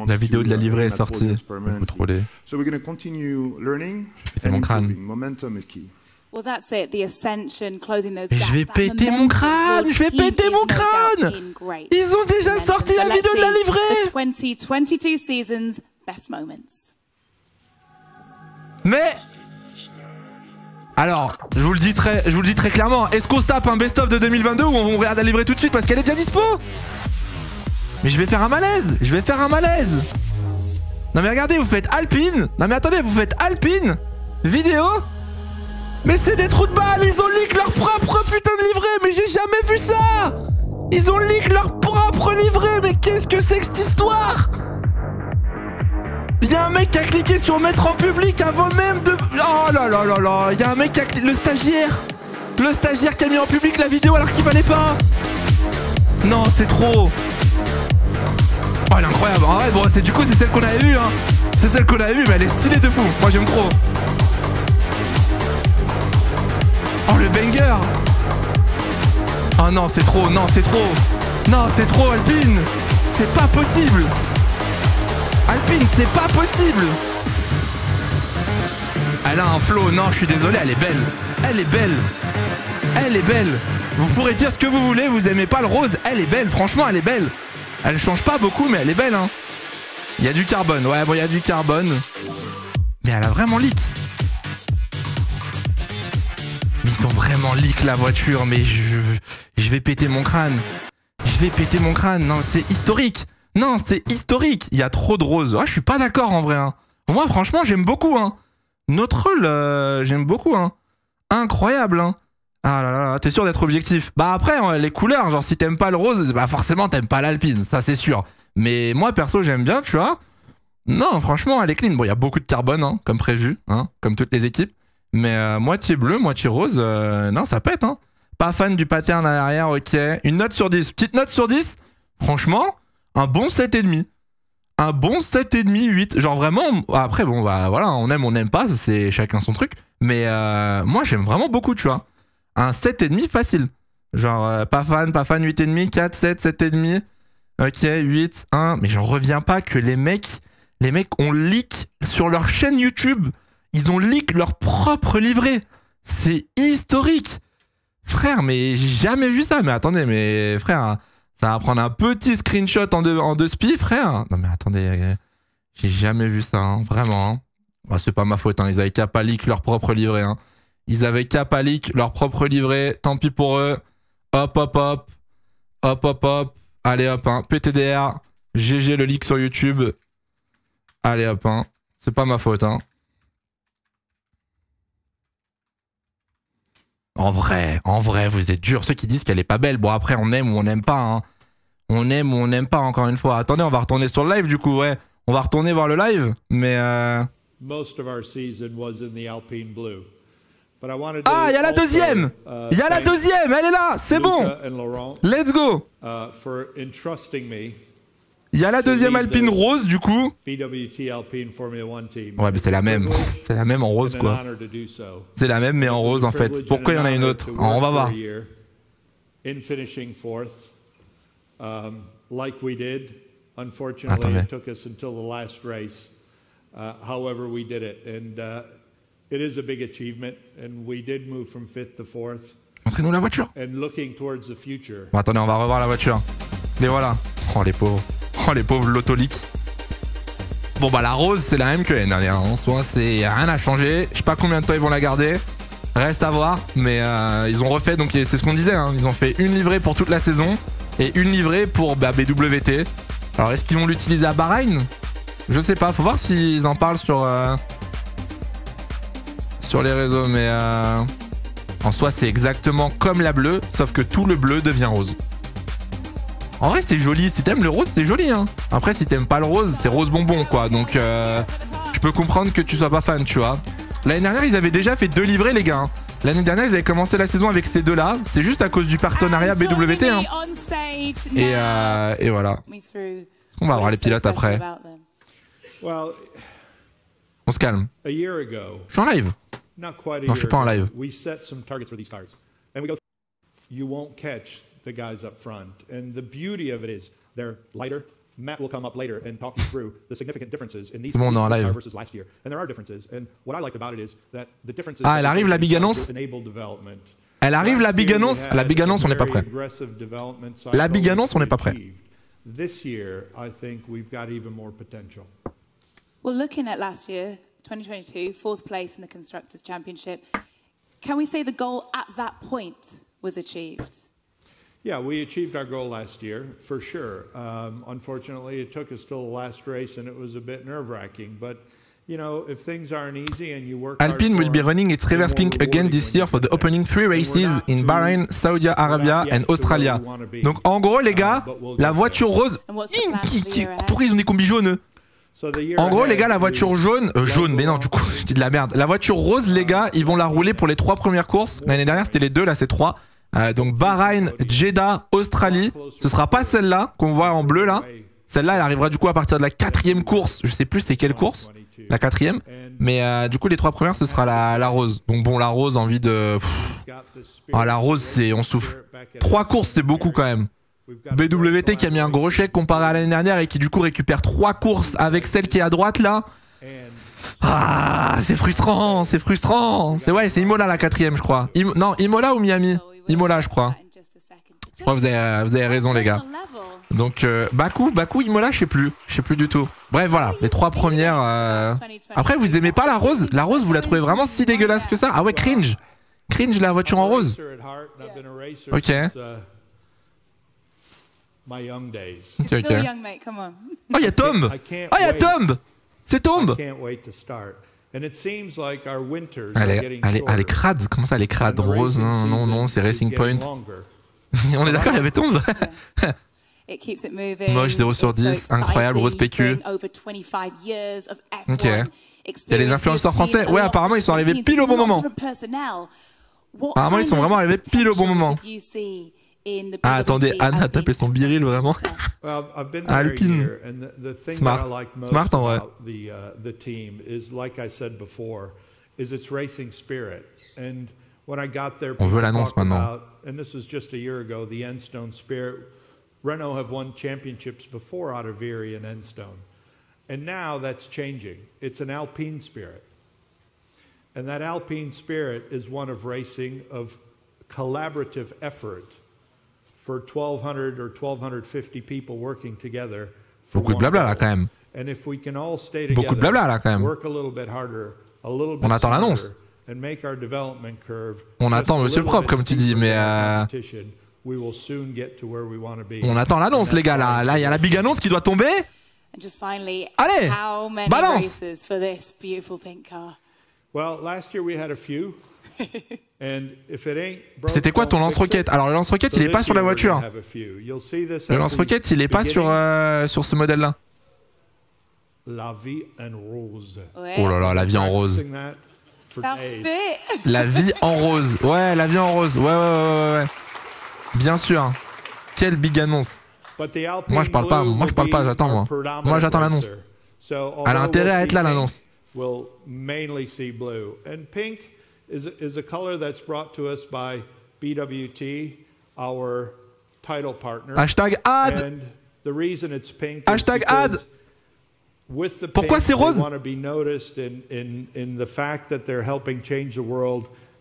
La vidéo de la livrée est sortie. Vous trollez. Je vais péter mon crâne. Et je vais péter mon crâne. Je vais péter mon crâne. Ils ont déjà sorti la vidéo de la livrée. Mais alors, je vous le dis très clairement, est-ce qu'on se tape un best-of de 2022 ou on regarde la livrée tout de suite parce qu'elle est déjà dispo? Mais je vais faire un malaise. Je vais faire un malaise. Non mais regardez, vous faites Alpine. Non mais attendez, vous faites Alpine vidéo. Mais c'est des trous de balle. Ils ont leak leur propre putain de livret. Mais j'ai jamais vu ça. Ils ont leak leur propre livret. Mais qu'est-ce que c'est que cette histoire? Y'a un mec qui a cliqué sur mettre en public avant même de... Oh là là là là. Y'a un mec qui a cliqué... Le stagiaire qui a mis en public la vidéo alors qu'il fallait pas. Non, c'est trop. Oh, elle est incroyable. Ah ouais, bon, du coup, c'est celle qu'on avait vue, hein. C'est celle qu'on avait vue, mais elle est stylée de fou. Moi, j'aime trop. Oh, le banger. Oh non, c'est trop. Non, c'est trop. Non, c'est trop, Alpine. C'est pas possible. Alpine, c'est pas possible. Elle a un flow. Non, je suis désolé, elle est belle. Elle est belle. Elle est belle. Vous pourrez dire ce que vous voulez, vous aimez pas le rose. Elle est belle, franchement, elle est belle. Elle change pas beaucoup, mais elle est belle, hein. Il y a du carbone. Ouais, bon, il y a du carbone. Mais elle a vraiment leak. Mais ils ont vraiment leak la voiture. Mais je vais péter mon crâne. Je vais péter mon crâne. Non, c'est historique. Non, c'est historique. Il y a trop de roses. Ah, je suis pas d'accord, en vrai, hein. Moi, franchement, j'aime beaucoup, hein. Notre rôle, j'aime beaucoup, hein. Incroyable, hein. Ah là là, t'es sûr d'être objectif? Bah après, hein, les couleurs, genre si t'aimes pas le rose, bah forcément t'aimes pas l'Alpine, ça c'est sûr. Mais moi perso j'aime bien, tu vois. Non, franchement, elle est clean. Bon, il y a beaucoup de carbone, hein, comme prévu, hein, comme toutes les équipes. Mais moitié bleu, moitié rose, non, ça pète, hein. Pas fan du pattern à l'arrière, ok. Une note sur 10, petite note sur 10. Franchement, un bon 7,5. Un bon 7,5, 8. Genre vraiment, après bon, bah voilà, on aime pas, c'est chacun son truc. Mais moi j'aime vraiment beaucoup, tu vois. Un 7,5 facile. Genre, pas fan, 8,5, 4, 7, 7,5. Ok, 8, 1. Mais j'en reviens pas que les mecs ont leak sur leur chaîne YouTube. Ils ont leak leur propre livret. C'est historique. Frère, mais j'ai jamais vu ça. Mais attendez, mais frère, ça va prendre un petit screenshot en deux spi, frère. Non mais attendez, j'ai jamais vu ça, hein, vraiment. Hein. Bah, c'est pas ma faute, hein. Ils avaient qu'à pas leak leur propre livret, hein. Ils avaient qu'à pas leak leur propre livret. Tant pis pour eux. Hop, hop, hop. Hop, hop, hop. Allez, hop, hein. PTDR. GG le leak sur YouTube. Allez, hop, hein. C'est pas ma faute, hein. En vrai, vous êtes durs. Ceux qui disent qu'elle est pas belle. Bon, après, on aime ou on n'aime pas, hein. On aime ou on n'aime pas, encore une fois. Attendez, on va retourner sur le live, du coup, ouais. On va retourner voir le live, mais Most of our season was in the Alpine Blue. Ah, il y a la deuxième. Il y a la deuxième, elle est là, c'est bon. Let's go. Il y a la deuxième Alpine rose, du coup. Ouais, mais c'est la même. C'est la même en rose, quoi. C'est la même, mais en rose, en fait. Pourquoi il y en a une autre? Alors, on va voir. Attendez. However, we did it, and it is a big achievement, and we did move from 5th to 4th. Montrez-nous la voiture. And looking towards the future. Bon, attendez, on va revoir la voiture. Les voilà. Oh les pauvres. Oh les pauvres l'autolique. Bon bah la rose c'est la même que l'année dernière. En soi c'est rien à changer. Je sais pas combien de temps ils vont la garder. Reste à voir. Mais ils ont refait, donc c'est ce qu'on disait. Hein. Ils ont fait une livrée pour toute la saison et une livrée pour BWT. Alors est-ce qu'ils vont l'utiliser à Bahreïn? Je sais pas, faut voir s'ils en parlent sur les réseaux, mais en soi c'est exactement comme la bleue, sauf que tout le bleu devient rose. En vrai c'est joli, si t'aimes le rose c'est joli, hein. Après si t'aimes pas le rose, c'est rose bonbon quoi, donc je peux comprendre que tu sois pas fan, tu vois. L'année dernière ils avaient déjà fait 2 livrées les gars, hein. L'année dernière ils avaient commencé la saison avec ces deux là, c'est juste à cause du partenariat BWT, hein. Et voilà. On va voir les pilotes après. On se calme. Je suis en live. Non, je suis pas en live. You won't catch the guys up front, and the beauty of it is they're lighter, Matt will come up later and talk you through the significant differences in these Bon, on est en live. versus last year. And there are differences. And what I liked about it is that the differences. Ah, elle arrive la big annonce. Elle arrive la big annonce. La big annonce, on n'est pas prêt. La big annonce, on n'est pas prêt. This year, I think we've got even more potential. Well, looking at last year, 2022, fourth place in the Constructors' Championship, can we say the goal at that point was achieved? Yeah, we achieved our goal last year, for sure. Unfortunately, it took us till the last race, and it was a bit nerve-wracking. But, you know, if things aren't easy and you work hard Alpine will be running its reverse pink again this year for the opening 3 races in Bahrain, Saudi Arabia and Australia. Donc, en gros, les gars, la voiture rose... Pourquoi ils ont des combis jaunes? En gros, les gars, la voiture jaune... jaune, mais non, du coup, je dis de la merde. La voiture rose, les gars, ils vont la rouler pour les 3 premières courses. L'année dernière, c'était les 2, là, c'est 3. Donc Bahreïn, Jeddah, Australie. Ce sera pas celle-là qu'on voit en bleu là. Celle-là, elle arrivera du coup à partir de la 4e course. Je sais plus c'est quelle course. La 4e. Mais du coup, les 3 premières, ce sera la rose. Donc bon, la rose, envie de... Ah, la rose, c'est... On souffle. 3 courses, c'est beaucoup quand même. BWT qui a mis un gros chèque comparé à l'année dernière et qui du coup récupère 3 courses avec celle qui est à droite là. Ah, c'est frustrant, c'est frustrant. C'est ouais, c'est Imola la 4e, je crois. Non, Imola ou Miami? Imola, je crois. Je crois que vous avez raison, les gars. Donc, Bakou, Imola, je sais plus du tout. Bref, voilà, les 3 premières. Après, vous aimez pas la rose? La rose, vous la trouvez vraiment si dégueulasse que ça? Ah ouais, cringe. Cringe, la voiture en rose. Ok. Ok. Oh, il y a Tomb. Oh, il y a Tomb. C'est Tomb. Elle est crade. Comment ça, elle est crade? Rose? Non, c'est Racing Point. On est d'accord, il y avait Tomb. Moche, 0 sur 10. Incroyable, Rose PQ. Ok. Il y a les influenceurs français. Ouais, apparemment, ils sont arrivés pile au bon moment. Apparemment, ils sont vraiment arrivés pile au bon moment. Ah, attendez, Anna a tapé son biril vraiment. Alpine. Smart. Smart en vrai. On veut l'annonce maintenant. Renault have won championships before out of Viry and Enstone. And now that's changing. It's an Alpine spirit. And that Alpine spirit is one of racing, of collaborative effort for 1,200 or 1,250 people working together. Beaucoup de blabla là quand même. And if we can all stay together, beaucoup de blabla là quand même. Work a little bit harder, a little bit on attend l'annonce. And make our development curve. On attend Monsieur le Prof comme tu dis, mais on attend l'annonce, les gars. Là, il y a la big annonce qui doit tomber. Allez, balance. C'était quoi ton lance-roquette? Alors le lance-roquette, il est pas sur la voiture. Le lance-roquette, il est pas sur ce modèle-là. La vie en rose. Oh là là, la vie en rose. Parfait. La vie en rose. Ouais, la vie en rose. Ouais. Bien sûr. Quelle big annonce. Moi je parle pas, j'attends moi. Moi j'attends l'annonce. Elle a intérêt à être là l'annonce. Hashtag ad. Hashtag ad. Pourquoi c'est rose?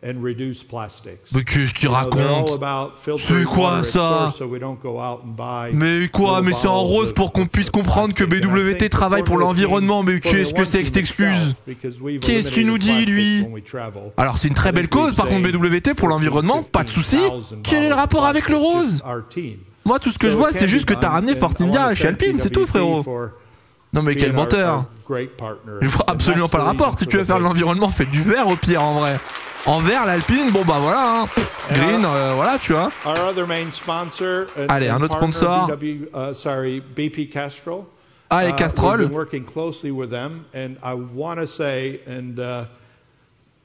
Mais qu'est-ce qu'il raconte? C'est quoi ça? Mais quoi? Mais c'est en rose pour qu'on puisse comprendre que BWT travaille pour l'environnement. Mais qu'est-ce que c'est que cette excuse? Qu'est-ce qu'il nous dit lui? Alors c'est une très belle cause par contre BWT pour l'environnement, pas de souci. Quel est le rapport avec le rose? Moi tout ce que je vois c'est juste que t'as ramené Force India chez Alpine, c'est tout frérot. Non mais quel menteur. Je vois absolument pas le rapport. Si tu veux faire de l'environnement, fais du vert au pire en vrai. En vert, l'Alpine, bon bah voilà, hein. Green, voilà, tu vois. Allez, un autre sponsor. BP Castrol. Allez, Castrol.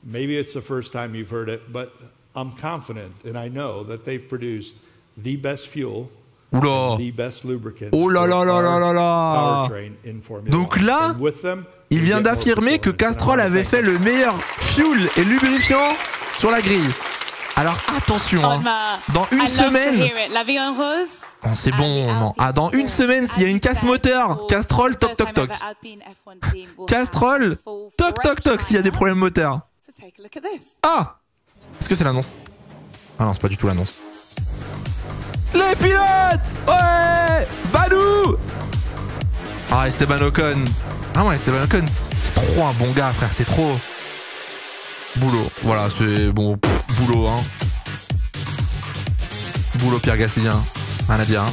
Maybe it's the first time you've heard it, but I'm confident and I know that they've produced the best fuel. Oula. Oh là là là là là là. Donc là, il vient d'affirmer que Castrol avait fait le meilleur fuel et lubrifiant sur la grille. Alors attention, hein. Dans une semaine... Oh, c'est bon, non. Ah, dans une semaine, s'il y a une casse moteur, Castrol, toc toc toc. Castrol, toc toc toc, s'il y a des problèmes moteurs. Ah! Est-ce que c'est l'annonce? Ah non, c'est pas du tout l'annonce. Les pilotes! Ouais! Badou! Ah, Esteban Ocon. Ah ouais, Esteban Ocon, c'est trop un bon gars, frère, c'est trop. Boulot. Voilà, c'est bon, boulot, hein. Boulot Pierre Gasly, hein. Rien à dire, hein.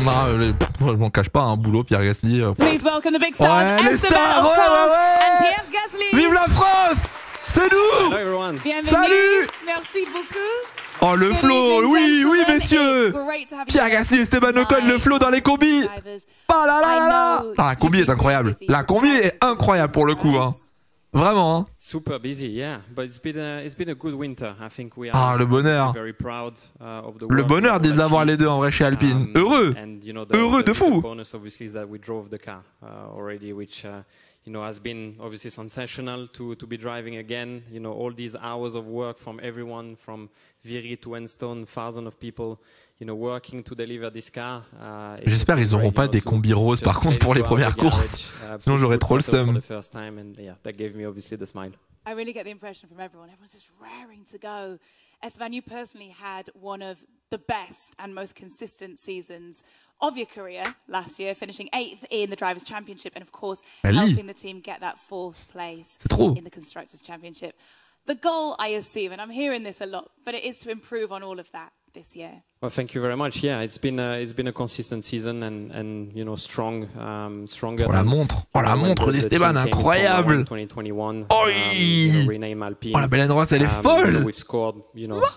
Non, je m'en cache pas, un boulot Pierre Gasly. Please welcome the big stars, Ouais, les Esteban stars, Ocon ouais. and Pierre Gasly. Vive la France! C'est nous! Hello everyone. Bienvenue. Salut! Merci beaucoup. Oh, le Good flow! evening, Oui, oui, gentlemen. messieurs! It's great to have you Pierre here. Gasly, Esteban Ocon, le flow dans les combis! Drivers. Ah là là là là! Ah, la combi est incroyable. La combi est incroyable pour le coup, hein. Vraiment, hein. Super busy, yeah, but it's been a good winter. I think we are Ah, le bonheur. very proud of the Le work bonheur we've de les avoir les deux en vrai chez Alpine. Heureux! and, you know, Heureux de fou. The bonus obviously is that we drove the car already, which you know has been obviously sensational to be driving again. You know, all these hours of work from everyone from Viry to Enstone, thousands of people. You know, working to deliver this car. J'espère qu'ils auront pas des combis roses par contre pour les premières courses. Sinon j'aurais trop le seum. I really get the impression from everyone. Everyone's just raring to go. Esteban, you personally had one of the best and most consistent seasons of your career last year, finishing 8th in the Drivers' Championship and, of course, helping the team get that 4th place in the Constructors' Championship. The goal, I assume, and I'm hearing this a lot, but it is to improve on all of that this year. Well, thank you very much. Yeah, it's been a consistent season and you know stronger. Oh la montre, d'Esteban, incroyable. 2021. Oh, oh la Belen Ross, elle est folle.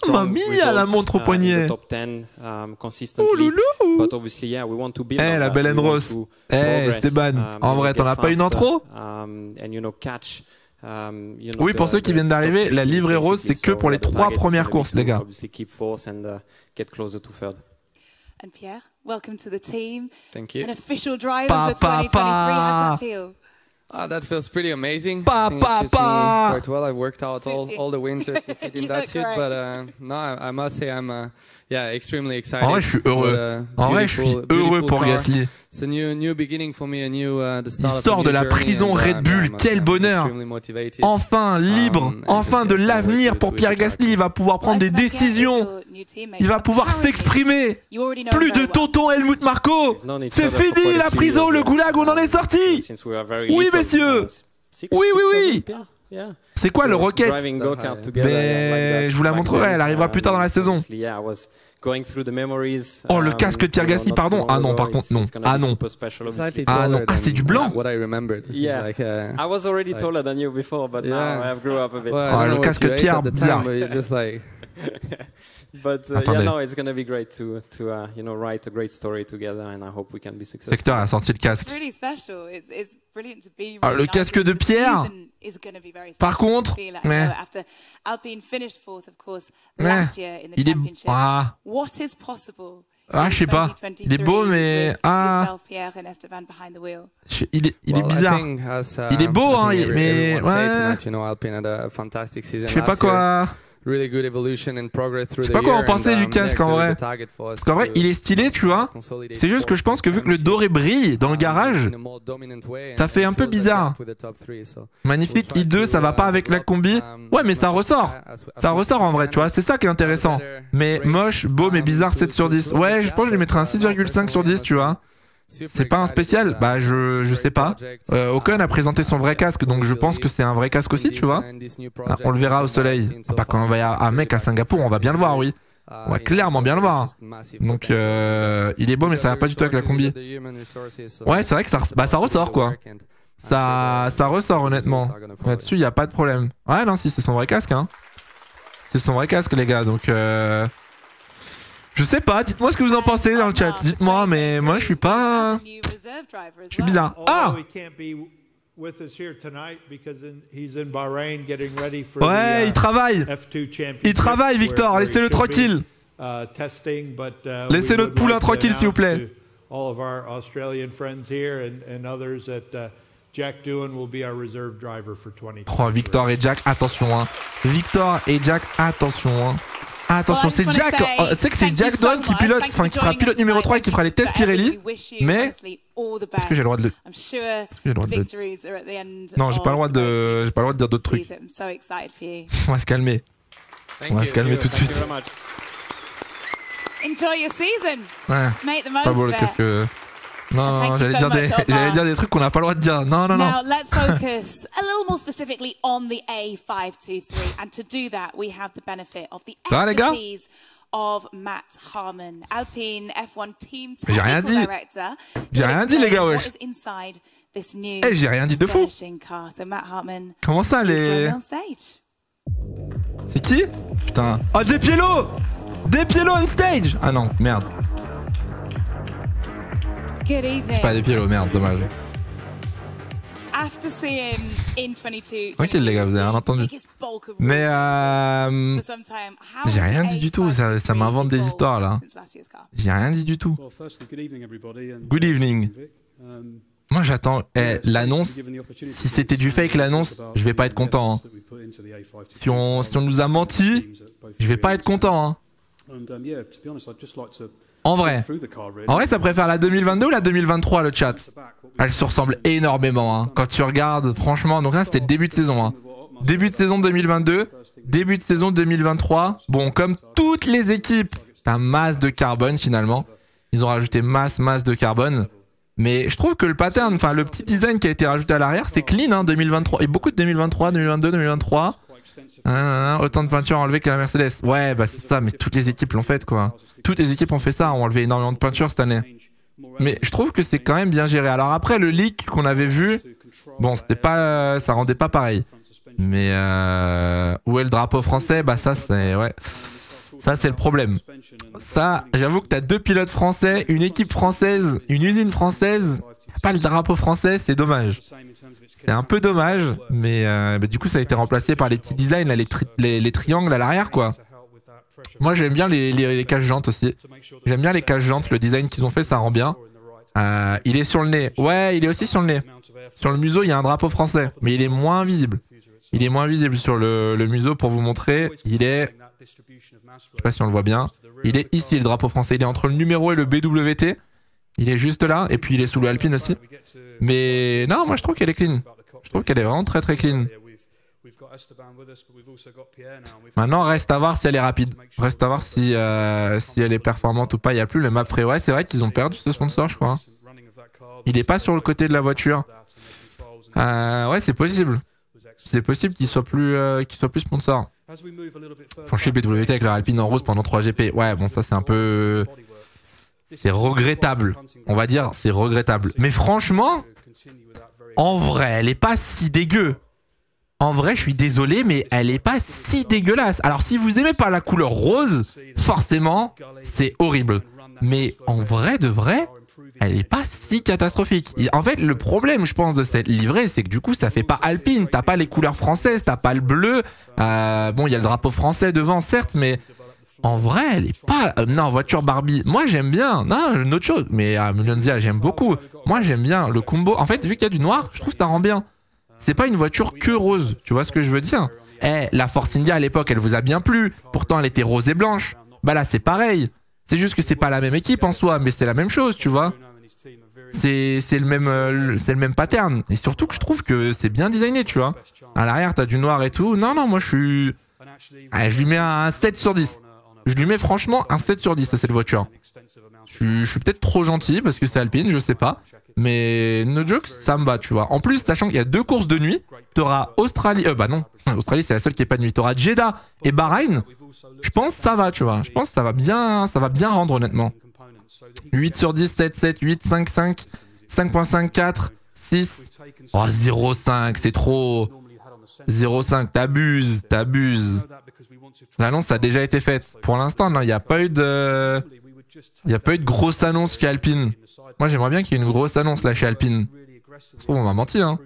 Mamma mia, la montre au poignet. Oh loulou. But obviously, yeah, we want to build. Eh la Belen Ross. Eh Esteban, en vrai, t'en as pas une intro? And you know catch. Oui, pour ceux qui viennent d'arriver, la livrée rose, c'est que pour les 3 premières courses, les gars. And Pierre, welcome to the team. Thank you. An official driver for 2023. How does that feel? That feels pretty amazing. Pa, I think pa, it suits me pa. quite well. I've worked out all the winter to fit in that suit, but no, I must say I'm extremely excited. En vrai, je suis heureux. En vrai, je suis heureux pour Gasly. It's a new beginning for me, the start Il sort de la prison Red Bull, quel bonheur! Enfin libre, enfin de l'avenir pour Pierre Gasly, il va pouvoir prendre des décisions, il va pouvoir s'exprimer. Plus de tonton Helmut Marko, c'est fini la prison, le goulag, on en est sorti. Oui messieurs, oui. C'est quoi le Rocket? Mais je vous la montrerai, elle arrivera plus tard dans la saison. Oh, le casque de Pierre Gasly, pardon. Ah non, par contre, non. Ah non. Ah non, ah c'est du blanc. Oh, le casque de Pierre, bizarre. But yeah, no, it's going to be great to you know, write a great story together, and I hope we can be successful. Secteur a sorti le casque. Really special. It's brilliant to be. Ah, le casque de Pierre. Par contre, mais after Alpine finished 4th, of course, last year in the championship. What is possible? Ah, je sais pas. Il est beau, mais il est bizarre. Il est beau, hein, mais ouais. Je sais pas quoi. Je sais pas quoi en penser du casque en vrai. Parce qu'en vrai, il est stylé, tu vois. C'est juste que je pense que vu que le doré brille dans le garage, ça fait un peu bizarre. Magnifique i2, ça va pas avec la combi. Ouais, mais ça ressort. Ça ressort en vrai, tu vois. C'est ça qui est intéressant. Mais moche, beau, mais bizarre, 7 sur 10. Ouais, je pense que je lui mettrais un 6,5 sur 10, tu vois. C'est pas un spécial? Bah je sais pas. Ocon a présenté son vrai casque, donc je pense que c'est un vrai casque aussi, tu vois. Ah, on le verra au soleil. Bah quand on va à mec à Singapour, on va bien le voir, oui. On va clairement bien le voir. Donc il est beau, mais ça va pas du tout avec la combi. Ouais, c'est vrai que ça ressort quoi. Ça ressort honnêtement. Là-dessus, il y a pas de problème. Ouais, non, si c'est son vrai casque, hein. C'est son vrai casque, les gars. Donc je sais pas, dites-moi ce que vous en pensez dans le chat. Dites-moi, mais moi je suis pas. Je suis bizarre. Ah! Ouais, il travaille. Il travaille, Victor. Laissez-le tranquille. Laissez notre poulain tranquille, s'il vous plaît. Jack Doohan will be our reserve driver for 2023. Oh, Victor et Jack, attention. Hein. Victor et Jack, attention. Hein. Attention, c'est Jack. Tu sais que c'est Jack Doohan qui pilote, enfin qui sera pilote numéro 3 et qui fera les tests Pirelli. Mais est-ce que j'ai le droit de le... Non, j'ai pas le droit de dire d'autres trucs. On va se calmer. On va se calmer tout de suite. Enjoy your season. Ouais. Make the most Pas beau, qu'est-ce que... Non, j'allais dire des trucs qu'on n'a pas le droit de dire. Non. Now let's focus a little more specifically on the A523, and to do that, we have the benefit of the expertise of Matt Harmon, Alpine F1 Team Technical Director. J'ai rien dit, les gars, wesh. J'ai rien dit de fou. So Matt Harmon, comment ça, les... C'est qui? Putain. Oh, Despiello! Despiello on stage! Ah non, merde. C'est pas Despiello, merde, dommage. Ok les gars, vous avez rien entendu. Mais j'ai rien dit du tout, ça m'invente des histoires là. J'ai rien dit du tout. Good evening. Moi j'attends l'annonce. Si c'était du fake l'annonce, je vais pas être content. Hein. Si on nous a menti, je vais pas être content. Hein. En vrai, ça préfère la 2022 ou la 2023 le chat? Elle se ressemble énormément hein. Quand tu regardes, franchement. Donc là c'était le début de saison hein. Début de saison 2022, début de saison 2023. Bon, comme toutes les équipes, t'as masse de carbone finalement. Ils ont rajouté masse de carbone. Mais je trouve que le pattern, enfin le petit design qui a été rajouté à l'arrière, c'est clean hein, 2023. Et beaucoup de 2023, 2022, 2023. Autant de peinture enlevée que la Mercedes. Ouais, bah c'est ça, mais toutes les équipes l'ont fait quoi. Toutes les équipes ont fait ça, ont enlevé énormément de peinture cette année. Mais je trouve que c'est quand même bien géré. Alors après, le leak qu'on avait vu, bon, c'était pas, ça rendait pas pareil. Mais où est le drapeau français? Bah ça, c'est ouais. Ça, c'est le problème. Ça, j'avoue que t'as deux pilotes français, une équipe française, une usine française. Pas le drapeau français, c'est dommage. C'est un peu dommage, mais du coup, ça a été remplacé par les petits designs, là, les triangles à l'arrière, quoi. Moi, j'aime bien les caches-jantes aussi. J'aime bien les caches-jantes, le design qu'ils ont fait, ça rend bien. Il est sur le nez. Ouais, il est aussi sur le nez. Sur le museau, il y a un drapeau français, mais il est moins visible. Il est moins visible sur le museau pour vous montrer. Il est... Je sais pas si on le voit bien. Il est ici, le drapeau français. Il est entre le numéro et le BWT. Il est juste là, et puis il est sous le Alpine aussi. Mais non, moi je trouve qu'elle est clean. Je trouve qu'elle est vraiment très clean. Maintenant, reste à voir si elle est rapide. Reste à voir si elle est performante ou pas. Il n'y a plus le map frais. Ouais, c'est vrai qu'ils ont perdu ce sponsor, je crois. Il n'est pas sur le côté de la voiture. Ouais, c'est possible. C'est possible qu'il soit plus sponsor. Franchir BWT avec leur Alpine en rose pendant 3 GP. Ouais, bon, ça c'est un peu... C'est regrettable. On va dire, c'est regrettable. Mais franchement, en vrai, elle est pas si dégueu. En vrai, je suis désolé, mais elle est pas si dégueulasse. Alors, si vous aimez pas la couleur rose, forcément, c'est horrible. Mais en vrai de vrai, elle est pas si catastrophique. En fait, le problème, je pense, de cette livrée, c'est que du coup, ça fait pas Alpine. T'as pas les couleurs françaises, t'as pas le bleu. Bon, il y a le drapeau français devant, certes, mais... En vrai, elle est pas... non, voiture Barbie. Moi, j'aime bien. Non, une autre chose. Mais Mulonzia, j'aime beaucoup. Moi, j'aime bien le combo. En fait, vu qu'il y a du noir, je trouve que ça rend bien. C'est pas une voiture que rose. Tu vois ce que je veux dire? La Force India, à l'époque, elle vous a bien plu. Pourtant, elle était rose et blanche. Bah là, c'est pareil. C'est juste que c'est pas la même équipe en soi, mais c'est la même chose, tu vois. C'est le même pattern. Et surtout que je trouve que c'est bien designé, tu vois. À l'arrière, t'as du noir et tout. Non, moi, je suis... je lui mets un 7 sur 10. Je lui mets franchement un 7 sur 10 à cette voiture. Je suis peut-être trop gentil parce que c'est Alpine, je sais pas. Mais no joke, ça me va, tu vois. En plus, sachant qu'il y a 2 courses de nuit, t'auras Australie... bah non, Australie c'est la seule qui est pas de nuit. T'auras Jeddah et Bahreïn. Je pense que ça va, tu vois. Je pense que ça va bien rendre honnêtement. 8 sur 10, 7, 8, 5, 5.5, 4, 6. Oh, 0,5, c'est trop. 0,5, t'abuses. L'annonce a déjà été faite. Pour l'instant, non, il n'y a pas eu de... grosse annonce chez Alpine. Moi, j'aimerais bien qu'il y ait une grosse annonce là chez Alpine. Ça se trouve, on m'a menti, hein.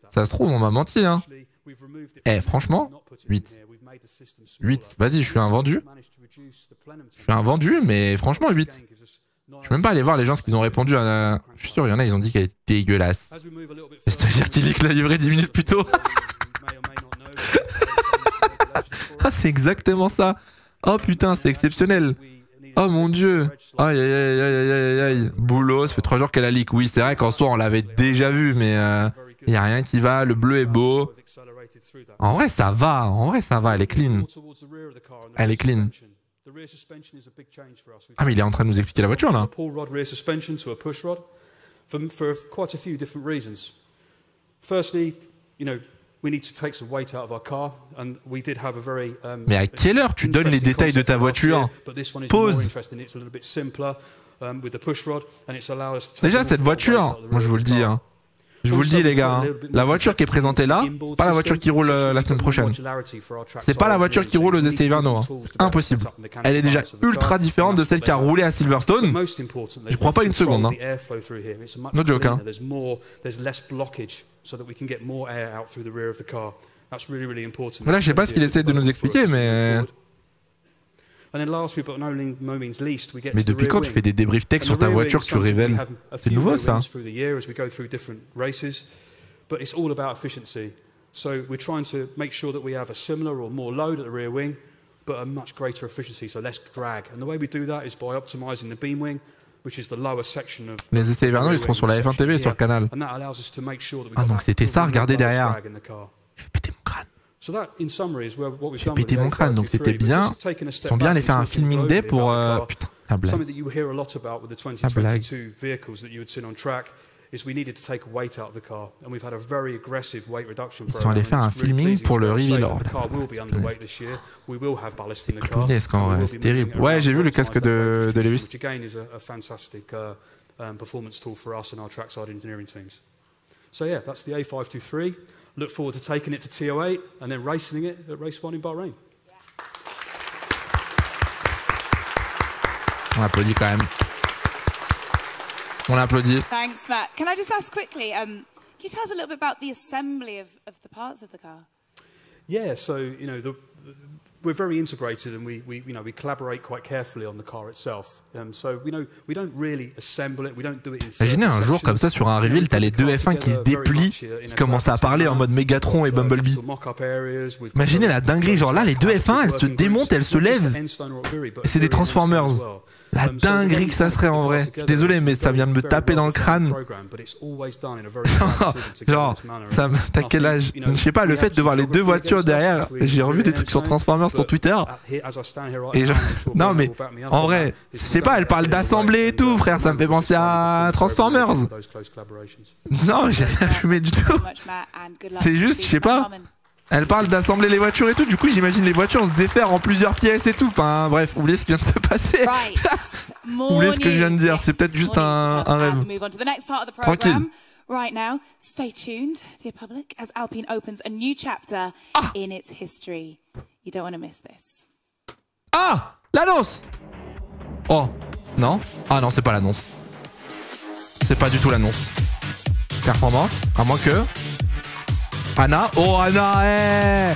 Ça se trouve, on m'a menti, hein. Franchement, 8. 8. Vas-y, je suis un vendu. Mais franchement, 8. Je suis même pas allé voir les gens ce qu'ils ont répondu à... Je suis sûr, il y en a, ils ont dit qu'elle est dégueulasse. C'est-à-dire qu'il leak la livrée 10 minutes plus tôt. Ah, c'est exactement ça. Oh putain, c'est exceptionnel. Oh mon dieu. Aïe aïe aïe aïe aïe aïe. Boulot, ça fait 3 jours qu'elle a leak. Oui, c'est vrai qu'en soi, on l'avait déjà vu, mais il n'y a rien qui va. Le bleu est beau. En vrai, ça va. En vrai, ça va. Elle est clean. Elle est clean. Ah, mais il est en train de nous expliquer la voiture, là. Mais à quelle heure tu donnes les détails de ta voiture? Pause. Déjà, cette voiture, moi je vous le dis, hein. Je vous le dis les gars, hein. La voiture qui est présentée là, c'est pas la voiture qui roule la semaine prochaine. C'est pas la voiture qui roule aux essais hivernaux, hein. Impossible. Elle est déjà ultra différente de celle qui a roulé à Silverstone. Je crois pas une seconde, hein. No joke, hein. Là, je sais pas ce qu'il essaie de nous expliquer, mais... Mais depuis quand tu fais des débriefs tech sur ta voiture que tu révèles? C'est nouveau ça. Les essais hivernaux, ils seront sur la F1 TV et sur le canal. Ah donc c'était ça, regardez derrière. Je vais péter mon crâne. J'ai pété mon crâne, donc c'était bien. Ils sont bien allés faire un filming day pour... Putain, la blague. La blague. Ils sont allés faire un filming pour le reveal. C'est clownesque en vrai, c'est terrible. Ouais, j'ai vu le casque de Lewis. So yeah, that's the A523. Look forward to taking it to TO8 and then racing it at Race 1 in Bahrain. On applaudit quand même. On applaudit. Thanks, Matt. Can I just ask quickly, can you tell us a little bit about the assembly of the parts of the car? Yeah, so you know we're very integrated and we collaborate quite carefully on the car itself. So we don't really assemble it, we don't do it in. Imaginez un jour comme ça sur un reveal, t'as les deux F1 qui se déplient, qui commencent à parler en mode Megatron et Bumblebee. Imaginez la dinguerie, genre là les deux F1 elles se démontent, elles se lèvent. Et c'est des Transformers. La dinguerie que ça serait en vrai. Je suis désolé mais ça vient de me taper dans le crâne. Genre, t'as quel âge? Je sais pas, le fait de voir les deux voitures derrière, j'ai revu des trucs sur Transformers sur Twitter. Et genre, non mais en vrai, je sais pas, elle parle d'assembler et tout, frère, ça me fait penser à Transformers. Non, j'ai rien fumé du tout. C'est juste, je sais pas. Elle parle d'assembler les voitures et tout, du coup j'imagine les voitures se défaire en plusieurs pièces et tout. Enfin bref, oubliez ce qui vient de se passer. Oubliez ce que je viens de dire, c'est peut-être juste un rêve. Tranquille. Right now, stay tuned, dear public, as Alpine opens a new chapter in its history. You don't want to miss this. Ah, l'annonce. Oh, non. Ah non, c'est pas l'annonce. C'est pas du tout l'annonce. Performance, à moins que... Anna, oh Anna,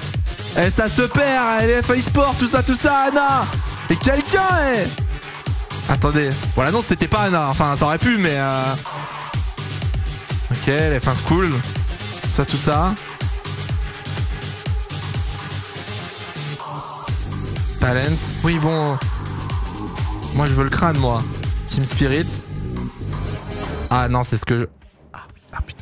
ça se perd, les F1 eSport, tout ça, Anna. Et quelqu'un, Attendez, bon l'annonce c'était pas Anna, enfin ça aurait pu, mais ok, les F1 School, tout ça. Talents, oui bon, moi je veux le crâne moi. Team Spirit. Ah non, c'est ce que je...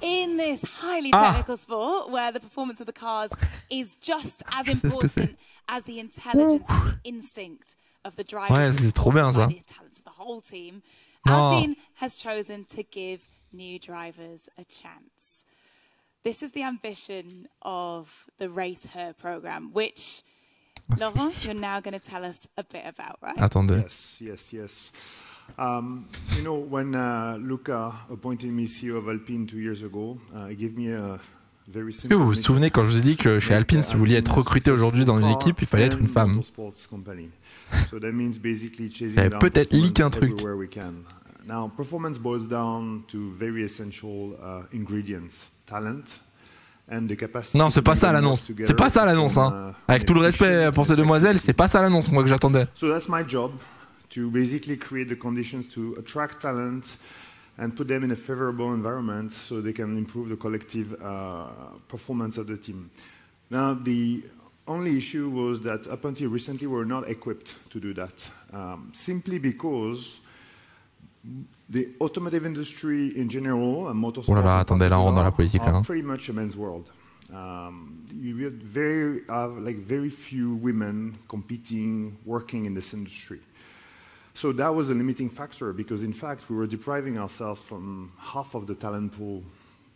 In this highly technical sport, where the performance of the cars is just as important as the intelligence and instinct of the drivers, ouais, c'est trop bien ça. The talents of the whole team, Alpine has chosen to give new drivers a chance. This is the ambition of the Race Her program, which Laurent, you're now going to tell us a bit about, right? Attendez. Yes. You know, when Luca appointed me CEO of Alpine 2 years ago, he gave me a very simple... Est-ce que vous vous souvenez quand je vous ai dit que chez Alpine, si vous vouliez être recruté aujourd'hui dans une équipe, il fallait être une femme? J'avais peut-être leak un truc. Now, performance boils down to very essential ingredients, talent. Non, c'est pas ça l'annonce. C'est pas ça l'annonce, hein. Avec tout le respect pour ces demoiselles, c'est pas ça l'annonce, moi, que j'attendais. So that's my job. to basically create the conditions to attract talent and put them in a favorable environment so they can improve the collective performance of the team. Now, the only issue was that up until recently, we were not equipped to do that, simply because the automotive industry in general and motorsport are pretty much a men's world. You have very few women competing, working in this industry. So that was a limiting factor because, in fact, we were depriving ourselves from half of the talent pool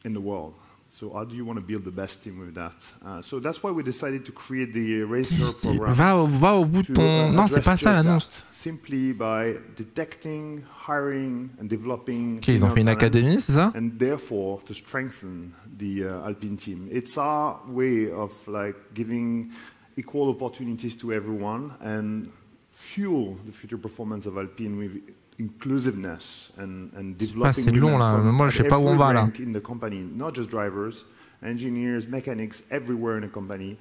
in the world. So how do you want to build the best team with that? So that's why we decided to create the Racer program. Va au bout de ton... Non, c'est pas ça l'annonce. Simply by detecting, hiring and developing. Ok, ils ont fait une académie, c'est ça? And therefore to strengthen the Alpine team. It's our way of giving equal opportunities to everyone and fuel the future performance of Alpine with inclusiveness and developing c'est long là, moi je sais pas où on va là. In the company, not just drivers, engineers, mechanics, everywhere in the company,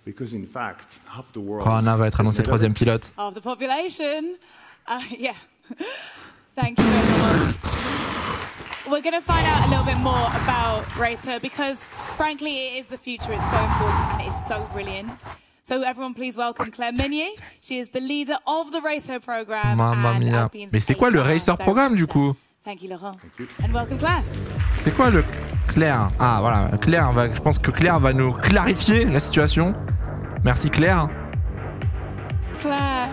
because in fact half the world. Anna va être annoncé troisième pilote. Of the population, yeah. Thank you everyone. We're going to find out a little bit more about Racer because frankly it is the future. It's so important and it's so brilliant. So everyone, please welcome Claire Meunier. She is the leader of the Racer program. Mamma mia. Mais c'est quoi le Racer programme du coup? Thank you, Laurent. And welcome Claire. C'est quoi le Claire? Ah voilà, Claire je pense que Claire va nous clarifier la situation. Merci Claire. Claire,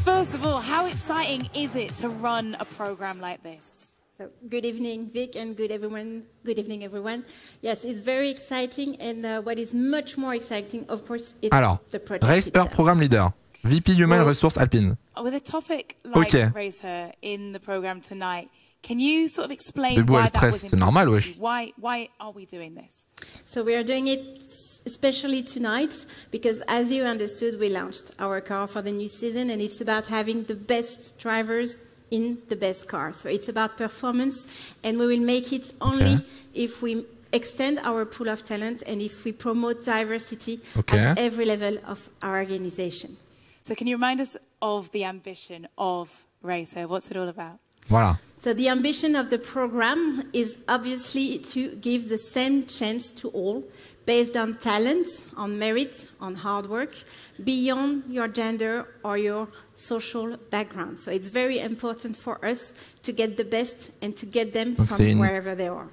first of all, how exciting is it to run a program like this? So, good evening, Vic, and good evening, everyone. Yes, it's very exciting, and what is much more exciting, of course, it's the project Racer itself. Programme Leader, VP Human Resource Alpine. With a topic like Racer in the program tonight, can you sort of explain why that was important? Why are we doing this? So we are doing it especially tonight because, as you understood, we launched our car for the new season, and it's about having the best drivers in the best car. So it's about performance, and we will make it only if we extend our pool of talent and if we promote diversity at every level of our organization. So can you remind us of the ambition of Racer? What's it all about? Voilà. So the ambition of the program is obviously to give the same chance to all, based on talent, on merit, on hard work, beyond your gender or your social background. So it's very important for us to get the best and to get them from wherever they are.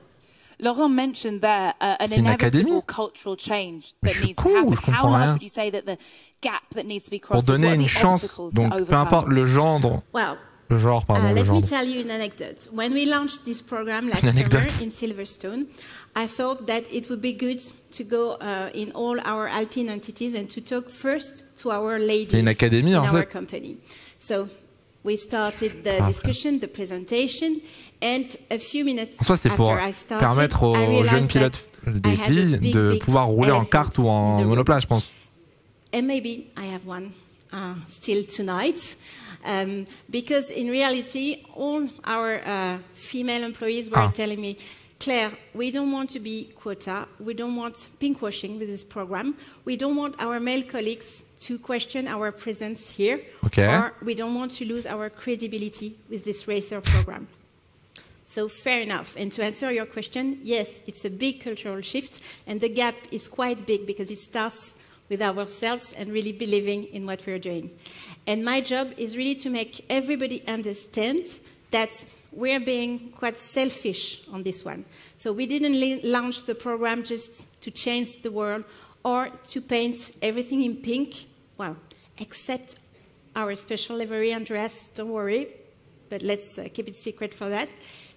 Laurent mentioned there an inevitable cultural change that needs to happen. How much would you say that the gap that needs to be crossed is what are the obstacles to overcome? Peu importe le genre. Well, le genre, pardon, let me tell you an anecdote. When we launched this program last summer in Silverstone, I thought that it would be good to go in all our Alpine entities and to talk first to our ladies in our company. So we started the discussion, the presentation, and a few minutes after I started, permettre aux jeunes pilotes des filles de pouvoir rouler en kart ou en monoplace, je pense. And maybe I have one still tonight. Because in reality, all our female employees were telling me, Claire, we don't want to be quota, we don't want pinkwashing with this program, we don't want our male colleagues to question our presence here, or we don't want to lose our credibility with this Racer program. So fair enough. And to answer your question, yes, it's a big cultural shift, and the gap is quite big because it starts with ourselves and really believing in what we're doing. And my job is really to make everybody understand that we're being quite selfish on this one. So we didn't launch the program just to change the world or to paint everything in pink, well, except our special livery, Andreas, don't worry, but let's keep it secret for that.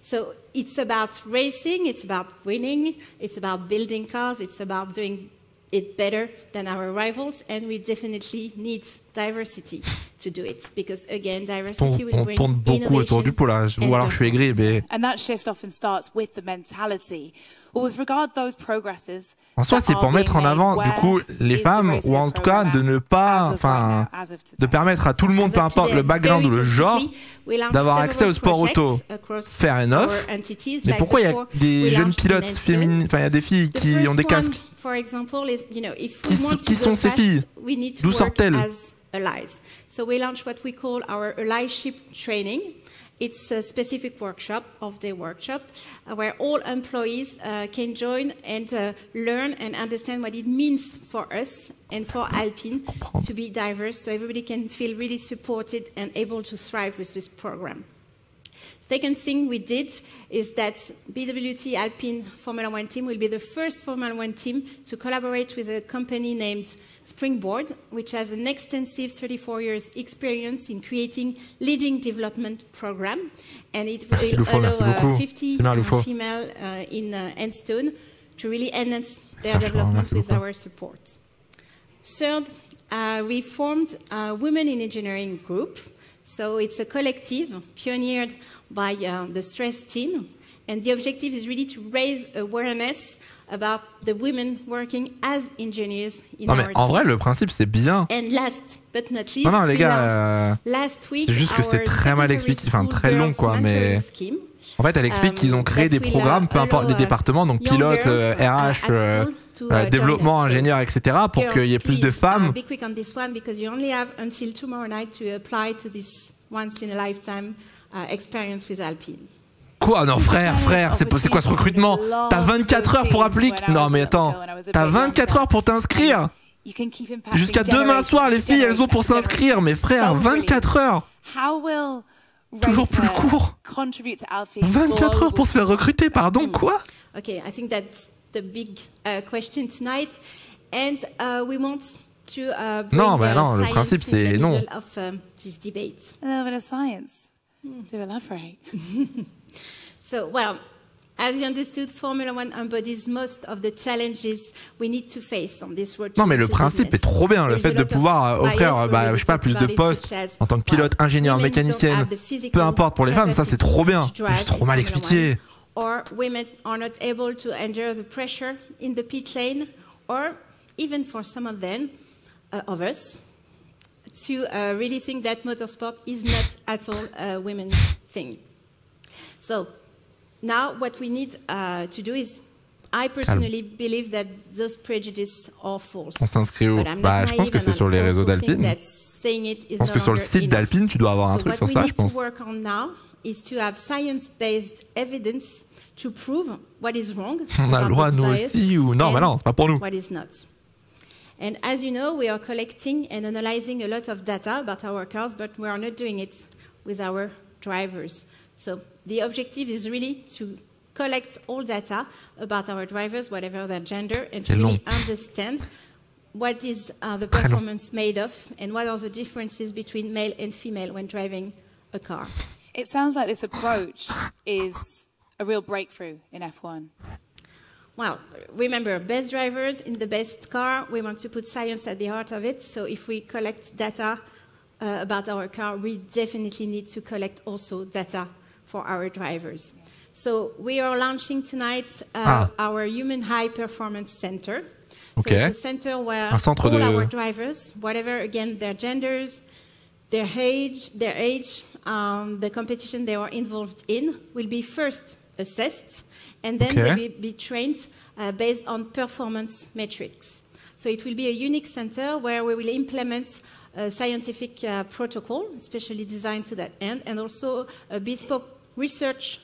So it's about racing, it's about winning, it's about building cars, it's about doing it better than our rivals, and we definitely need diversity to do it, because again, diversity will bring tourne beaucoup autour du pot là, ou alors je suis aigri, mais... And that shift often starts with the mentality. Well, with regard those progresses, en soi, c'est pour mettre en avant, du coup, les femmes, ou en tout cas, de ne pas, enfin, de permettre à tout le monde, peu importe le background ou le genre, d'avoir accès au sport auto. Fair enough. Mais pourquoi il y a des jeunes pilotes féminines, enfin, il y a des filles qui ont des casques? Qui sont ces filles? D'où sortent-elles? allies. So we launched what we call our allyship training. It's a specific workshop, off-day workshop, where all employees can join and learn and understand what it means for us and for Alpine to be diverse, so everybody can feel really supported and able to thrive with this program. Second thing we did is that BWT Alpine Formula One team will be the first Formula One team to collaborate with a company named Springboard, which has an extensive 34 years experience in creating leading development program. And it will allow 50 female in Enstone to really enhance their development with our support. Third, we formed a Women in Engineering group. So it's a collective pioneered by the STRESS team. And the objective is really to raise awareness about the women working as engineers in our team. En vrai, le principe, c'est bien. And last but not least, non, les gars, c'est juste que c'est très mal expliqué, enfin très long, quoi. Mais en fait, elle explique qu'ils ont créé des programmes, peu importe les départements, donc pilote, RH, développement, ingénieur, etc., pour qu'il y ait plus de femmes. Be quick on this one because you only have until tomorrow night to apply to this once in a lifetime experience with Alpine. Quoi? Non, frère, c'est quoi ce recrutement? T'as 24 heures pour appliquer? Non, mais attends, t'as 24 heures pour t'inscrire? Jusqu'à demain soir, les filles, elles ont pour s'inscrire. Mais frère, 24 heures? Toujours plus court. 24 heures pour se faire recruter, pardon, quoi? Okay, I think that's the big question tonight. And we want to non, bah non, le principe, c'est non. Of, this debate. A little bit of science. To elaborate. So, well, as you understood, Formula One embodies most of the challenges we need to face on this road. Non, mais le principe est trop bien, le fait de pouvoir offrir, je sais pas, plus de postes en tant que pilote, ingénieur, mécanicienne, peu importe pour les femmes, ça c'est trop bien. Juste trop mal expliqué. Or women are not able to endure the pressure in the pit lane, or even for some of them, of us, to really think that motorsport is not at all a women's thing. So now what we need to do is, I personally believe that those prejudices are false. On s'inscrit où? Je pense que c'est sur les réseaux d'Alpine. Je pense que sur le site d'Alpine, tu dois avoir un truc sur ça, je pense. What we need to work on now is to have science-based evidence to prove what is wrong. On a le droit, nous aussi, ou non, bah non, c'est pas pour nous. What is not. And as you know, we are collecting and analyzing a lot of data about our cars, but we are not doing it with our drivers. So the objective is really to collect all data about our drivers, whatever their gender, and to really understand what is the performance made of and what are the differences between male and female when driving a car. It sounds like this approach is a real breakthrough in F1. Well, remember, best drivers in the best car, we want to put science at the heart of it. So if we collect data about our car, we definitely need to collect also data for our drivers. So we are launching tonight our Human High Performance Center. Okay. So it's a center where all our drivers, whatever, again, their genders, their age, the competition they are involved in, will be first assessed, and then they will be trained based on performance metrics. So it will be a unique center where we will implement a scientific protocol, especially designed to that end, and also a bespoke research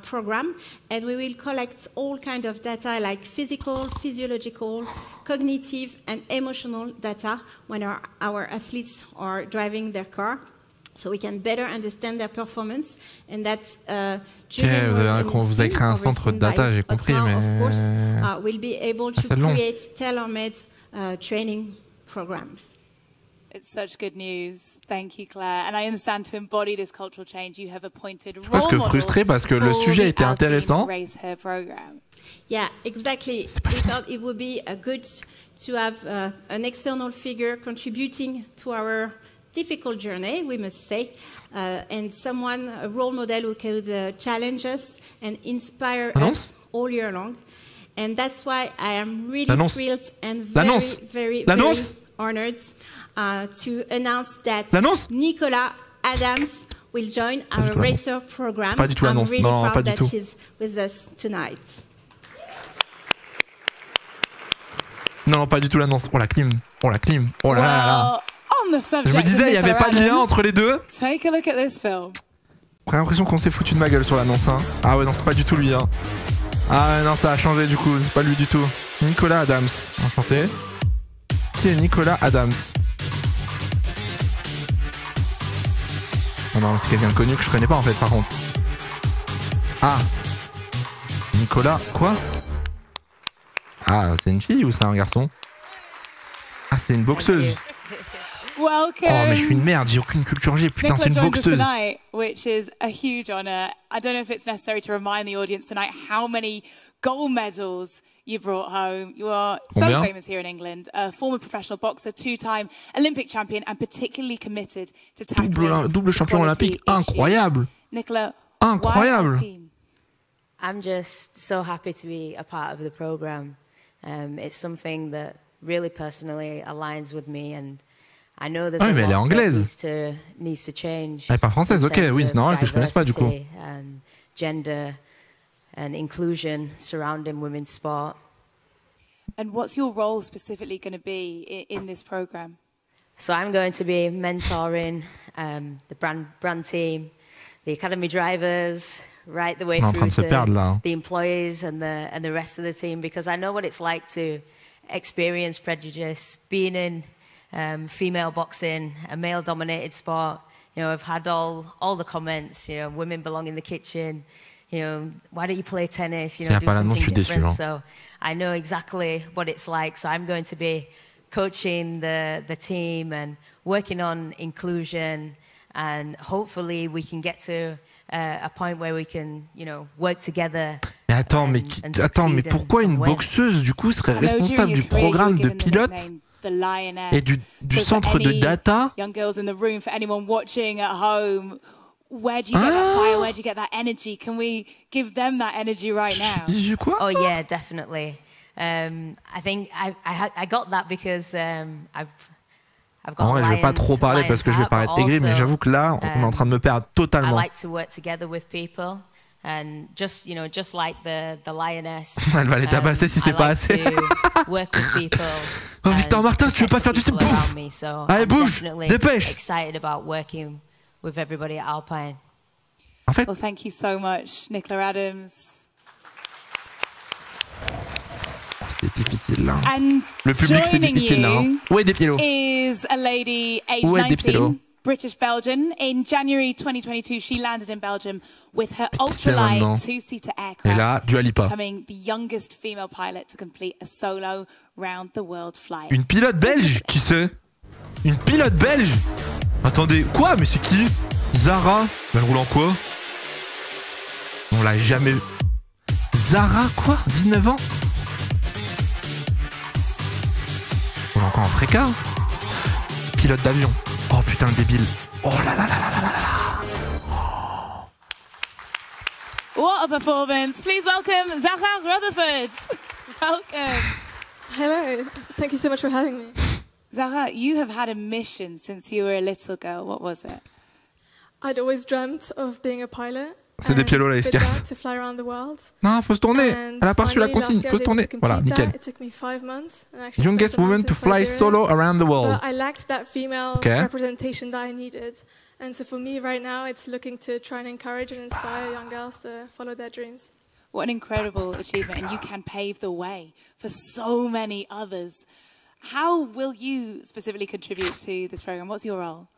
program, and we will collect all kinds of data like physical, physiological, cognitive, and emotional data when our athletes are driving their car, so we can better understand their performance, and that's vous avez créé un centre de data, j'ai compris, mais of course, we'll be able to create tailor-made training program. It's such good news. Thank you, Claire. And I understand to embody this cultural change, you have appointed role models. Je suis presque frustré parce que le sujet était intéressant. Yeah, exactly. We thought it would be good to have an external figure contributing to our difficult journey, we must say, and someone, a role model who could challenge us and inspire us all year long. And that's why I am really thrilled and very honored to announce that Nicolas Adams will join our racer program. Pas du tout l'annonce. Really non, pas du tout. She's with us tonight. Non, pas du tout l'annonce. Oh la clim. Oh là là là. On Je me disais, il n'y avait pas de lien entre les deux. Take a look at this film. J'ai l'impression qu'on s'est foutu de ma gueule sur l'annonce. Hein. Ah ouais, non, c'est pas du tout lui. Hein. Ah ouais, non, ça a changé du coup. C'est pas lui du tout. Nicolas Adams. Enchanté. Qui est Nicolas Adams? Oh non, c'est quelqu'un de connu que je connais pas en fait, par contre. Ah. Nicolas, quoi? Ah, c'est une fille ou c'est un garçon? Ah, c'est une boxeuse. Welcome. Oh, mais je suis une merde, j'ai aucune culture G. Putain, c'est une boxeuse. Tonight, which is a huge honor. I don't know if it's necessary to remind the audience tonight how many gold medals you brought home. You are so famous here in England. A former professional boxer, two-time Olympic champion, and particularly committed to tackling double champion olympique, incroyable. Nicola, incroyable. I'm just so happy to be a part of the program. It's something that really personally aligns with me, and I know there's a lot that needs to change. Elle est pas française, ok, oui, c'est normal que je connaisse pas du coup. And gender and inclusion surrounding women's sport. And what's your role specifically going to be in this program? So I'm going to be mentoring the brand team, the academy drivers, right the way through to the employees and the rest of the team, because I know what it's like to experience prejudice, being in female boxing, a male-dominated sport. You know, I've had all the comments, you know, women belong in the kitchen, you know, why don't you play tennis, you know, do something different. So I know exactly what it's like. So I'm going to be coaching the team and working on inclusion, and hopefully we can get to a point where we can, you know, work together. Mais attends, mais pourquoi une boxeuse du coup serait responsable du programme de pilote et du centre de data? Young girls in the room, for anyone watching at home, where do you get that fire? Where do you get that energy? Can we give them that energy right now? Quoi? Oh yeah, definitely. I think I got that because I've got. En vrai, je vais pas trop parler parce que je vais paraître aigri, mais j'avoue que là, on est en train de me perdre totalement. I like to work together with people, and just like the lioness. Elle va les tabasser si c'est pas assez. Work with people. Oh Victor Martin, tu veux pas faire du bouffe? Allez, bouge, dépêche. Excited about working with everybody at Alpine. En fait. Well, thank you so much, Nicola Adams. C'est difficile là. Le public c'est difficile là. Où est Despilo? Is a lady aged 19, British Belgian. In January 2022, she landed in Belgium with her ultralight two-seater aircraft. Et là, Dua Lipa. Becoming the youngest female pilot to complete a solo round-the-world flight. Une pilote belge? Qui c'est? Une pilote belge? Attendez, quoi? Mais c'est qui? Zara? Elle roule en quoi? On l'a jamais vu. Zara quoi? 19 ans? On est encore en fréca. Pilote d'avion. Oh putain le débile. Oh là là là là là là là. What a performance. Please welcome Zara Rutherford. Welcome. Hello. Thank you so much for having me. Zara, you have had a mission since you were a little girl. What was it? I'd always dreamt of being a pilot. C'est des piélos là, ils se cassent. Non, faut se tourner. Elle a pas reçu la consigne, faut se tourner. Voilà, nickel. Youngest woman to fly solo around the world. I lacked that female representation that I needed. And so for me right now, it's looking to try and encourage and inspire young girls to follow their dreams. What an incredible achievement, and you can pave the way for so many others. How will you specifically contribute to this program? What's your role?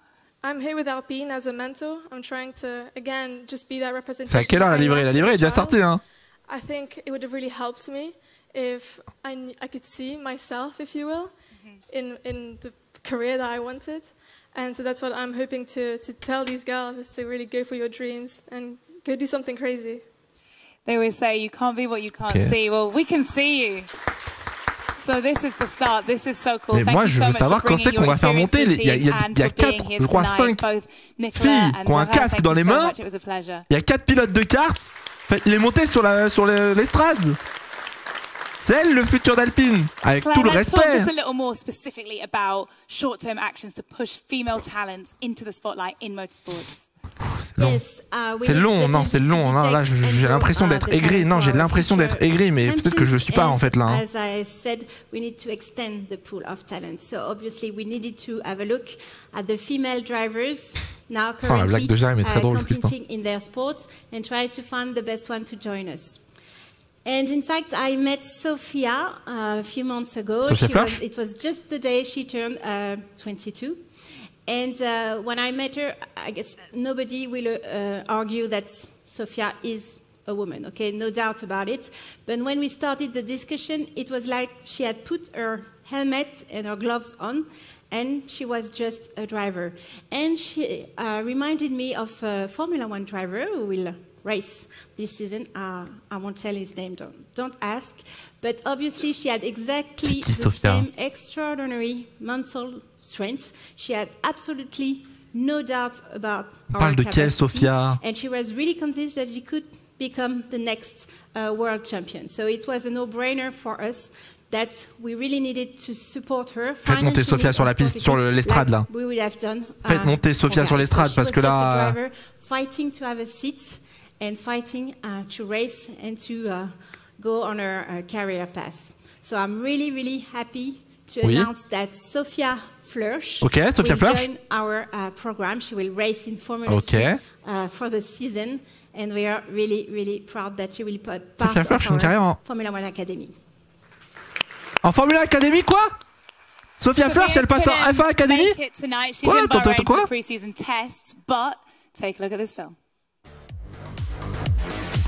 I'm here with Alpine as a mentor. I'm trying to, again, just be that representation. C'est à quelle heure la livrée? La livrée est déjà sortie, hein? I think it would have really helped me if I could see myself, if you will, in the career that I wanted. And so that's what I'm hoping to tell these girls, is to really go for your dreams and go do something crazy. They always say you can't be what you can't see. Well, we can see you. So this is the start. This is so cool. Mais moi, je veux savoir quand c'est qu'on va faire monter. Il y a 4, je crois 5 filles qui ont un casque dans les mains. Il y a 4 pilotes de karts. Faites-les monter sur l'estrade. C'est elle le futur d'Alpine, avec tout le respect. Just a little more specifically about short-term actions to push female talents into the spotlight in motorsports. C'est long, non, c'est long. Non, là, j'ai l'impression d'être aigri. Non, j'ai l'impression d'être aigri, mais peut-être que je le suis pas en fait là. As I said, we need to extend the pool of talent. So obviously, we needed to have a look at the female drivers now currently competing in their sports and try to find the best one to join us. And in fact, I met Sophia a few months ago. It was just the day she turned 22. And when I met her, I guess nobody will argue that Sophia is a woman, okay? No doubt about it. But when we started the discussion, it was like she had put her helmet and her gloves on, and she was just a driver. And she reminded me of a Formula One driver who will race this season. I won't tell his name, don't ask. But obviously she had exactly the same extraordinary mental strength. She had absolutely no doubt about our capacity. And she was really convinced that she could become the next world champion. So it was a no-brainer for us that we really needed to support her. Faites monter Sophia sur la piste, sur l'estrade là. We would have done. Faites monter Sophia sur l'estrade parce que là. Fighting to have a seat and fighting to race and to go on her career path. So I'm really, really happy to announce that Sophia Flörsch will join our program. She will race in Formula 2 for the season, and we are really, really proud that she will be part of our Formula 1 Academy. En Formula Academy, quoi? Sophia Flörsch, elle passe en F1 Academy? Quoi? Quoi? Take a look at this film.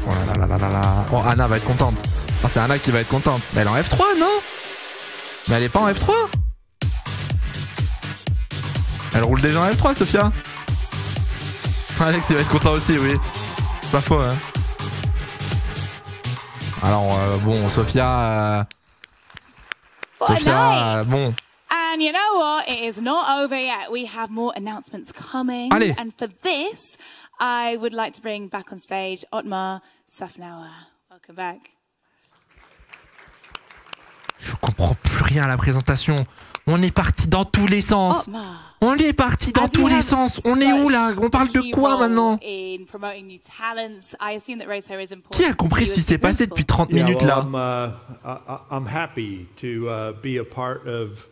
Oh là là là là là. Oh, Anna va être contente. Oh, c'est Anna qui va être contente. Mais elle est en F3, non? Mais elle est pas en F3? Elle roule déjà en F3, Sophia. Alex, il va être content aussi, oui. Pas faux, hein. Alors, bon, Sophia... Sophia, bon... And you know what? It is not over yet. We have more announcements coming. Allez. And for this, I would like to bring back on stage Otmar Szafnauer. Welcome back. Je comprends plus rien à la présentation. On est parti dans tous les sens. Otmar, on est parti dans tous les sens. On est où là? On parle de quoi maintenant? Qui a compris ce qui s'est passé depuis 30 minutes là? I'm happy to be a part of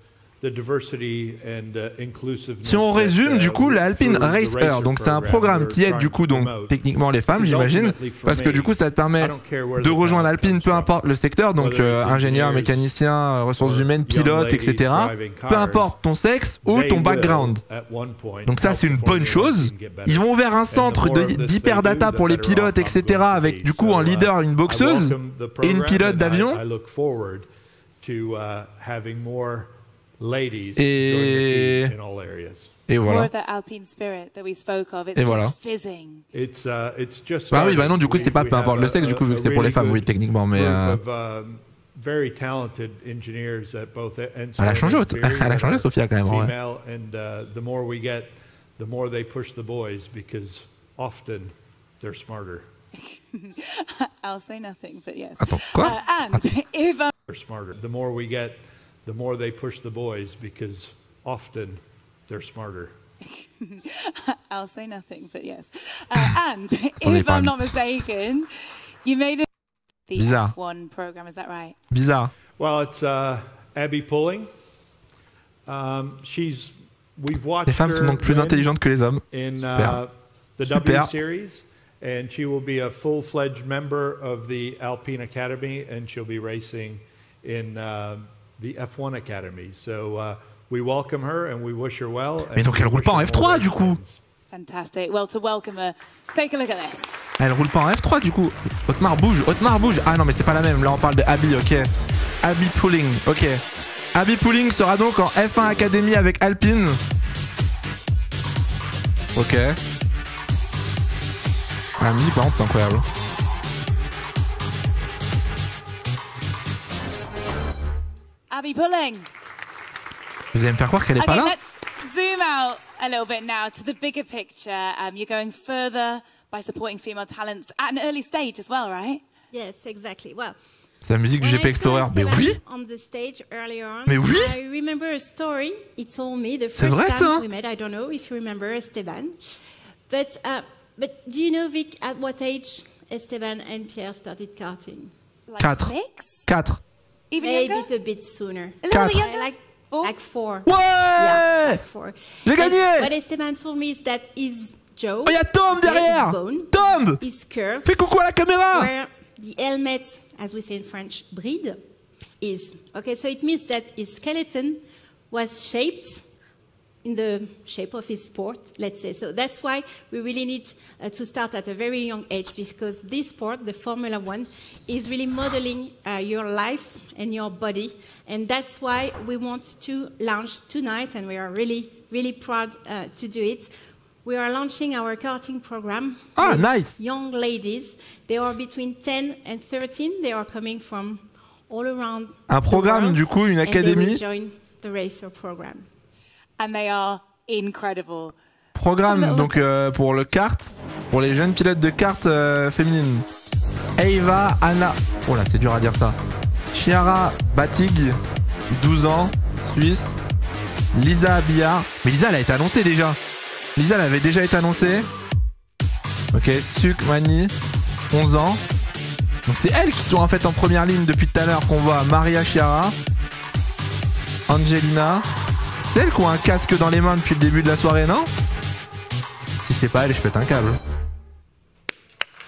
Si on résume, du coup, la Alpine Racer, donc c'est un programme qui aide du coup donc techniquement les femmes, j'imagine, parce que du coup ça te permet de rejoindre Alpine, peu importe le secteur, donc ingénieur, mécanicien, ressources humaines, pilote, etc. Peu importe ton sexe ou ton background. Donc ça c'est une bonne chose. Ils vont vers un centre d'hyperdata pour les pilotes, etc. Avec du coup un leader, une boxeuse et une pilote d'avion. Et voilà. Et voilà. Bah oui, bah non, du coup, c'était pas peu importe le sexe, du coup, vu que c'est pour les femmes, oui, techniquement, mais. Elle a changé, elle a changé, Sophia, quand même. Ouais. I'll say nothing, but yes. Attends, quoi? And if I'm smarter, the more we get, the more they push the boys because often they're smarter. I'll say nothing, but yes. And if I'm not mistaken, you made a Bizarre. F1 program, is that right? Bizarre. Well, it's Abby Pulling. We've watched les femmes sont donc plus intelligentes que les hommes. Super. The W Series. And she will be a full-fledged member of the Alpine Academy, and she'll be racing in the F1 Academy. So we welcome her and we wish her well. Mais donc elle roule pas en F3 du coup. Fantastic. Well, to welcome her, take a look at this. Elle roule pas en F3 du coup. Otmar bouge, Otmar bouge. Ah non mais c'est pas la même. Là on parle de Abby, ok. Abby Pulling, ok. Abby Pulling sera donc en F1 Academy avec Alpine. Ok. La musique par contre c'est incroyable. Abby Pulling. Vous allez me faire croire qu'elle est pas là? Let's zoom out a little bit now to the bigger picture. You're going further by supporting female talents at an early stage as well, right? Yes, exactly. Well, c'est la musique du GP Explorer. Mais oui. Mais oui. I remember a story he told me the first time we met. I don't know if you remember Esteban. But do you know, Vic, at what age Esteban and Pierre started karting? Like 4. Maybe a bit sooner. 4. Like 4. Ouais, yeah, like 4. J'ai gagné. What Esteban told me is that his jaw, oh, y a Tom derrière. Tom, is curved. fais coucou à la caméra. Where the helmet, as we say in French, bride, is. Okay, so it means that his skeleton was shaped in the shape of his sport, let's say. So that's why we really need to start at a very young age, because this sport, the Formula One, is really modeling your life and your body. And that's why we want to launch tonight, and we are really, really proud to do it. We are launching our karting program. Ah, nice. Young ladies. They are between 10 and 13. They are coming from all around un programme, the world, du coup, une académie. And they will join the racer program. And they are incredible. Programme donc pour le kart, pour les jeunes pilotes de kart féminines. Eva, Anna, oh là c'est dur à dire ça. Chiara Batig, 12 ans, Suisse. Lisa Billard, mais Lisa elle a été annoncée déjà. Lisa elle avait déjà été annoncée. Ok, Suk Mani, 11 ans. Donc c'est elles qui sont en fait en première ligne depuis tout à l'heure qu'on voit. Maria Chiara, Angelina. C'est elles qui ont un casque dans les mains depuis le début de la soirée, non? Si c'est pas elle, je pète un câble.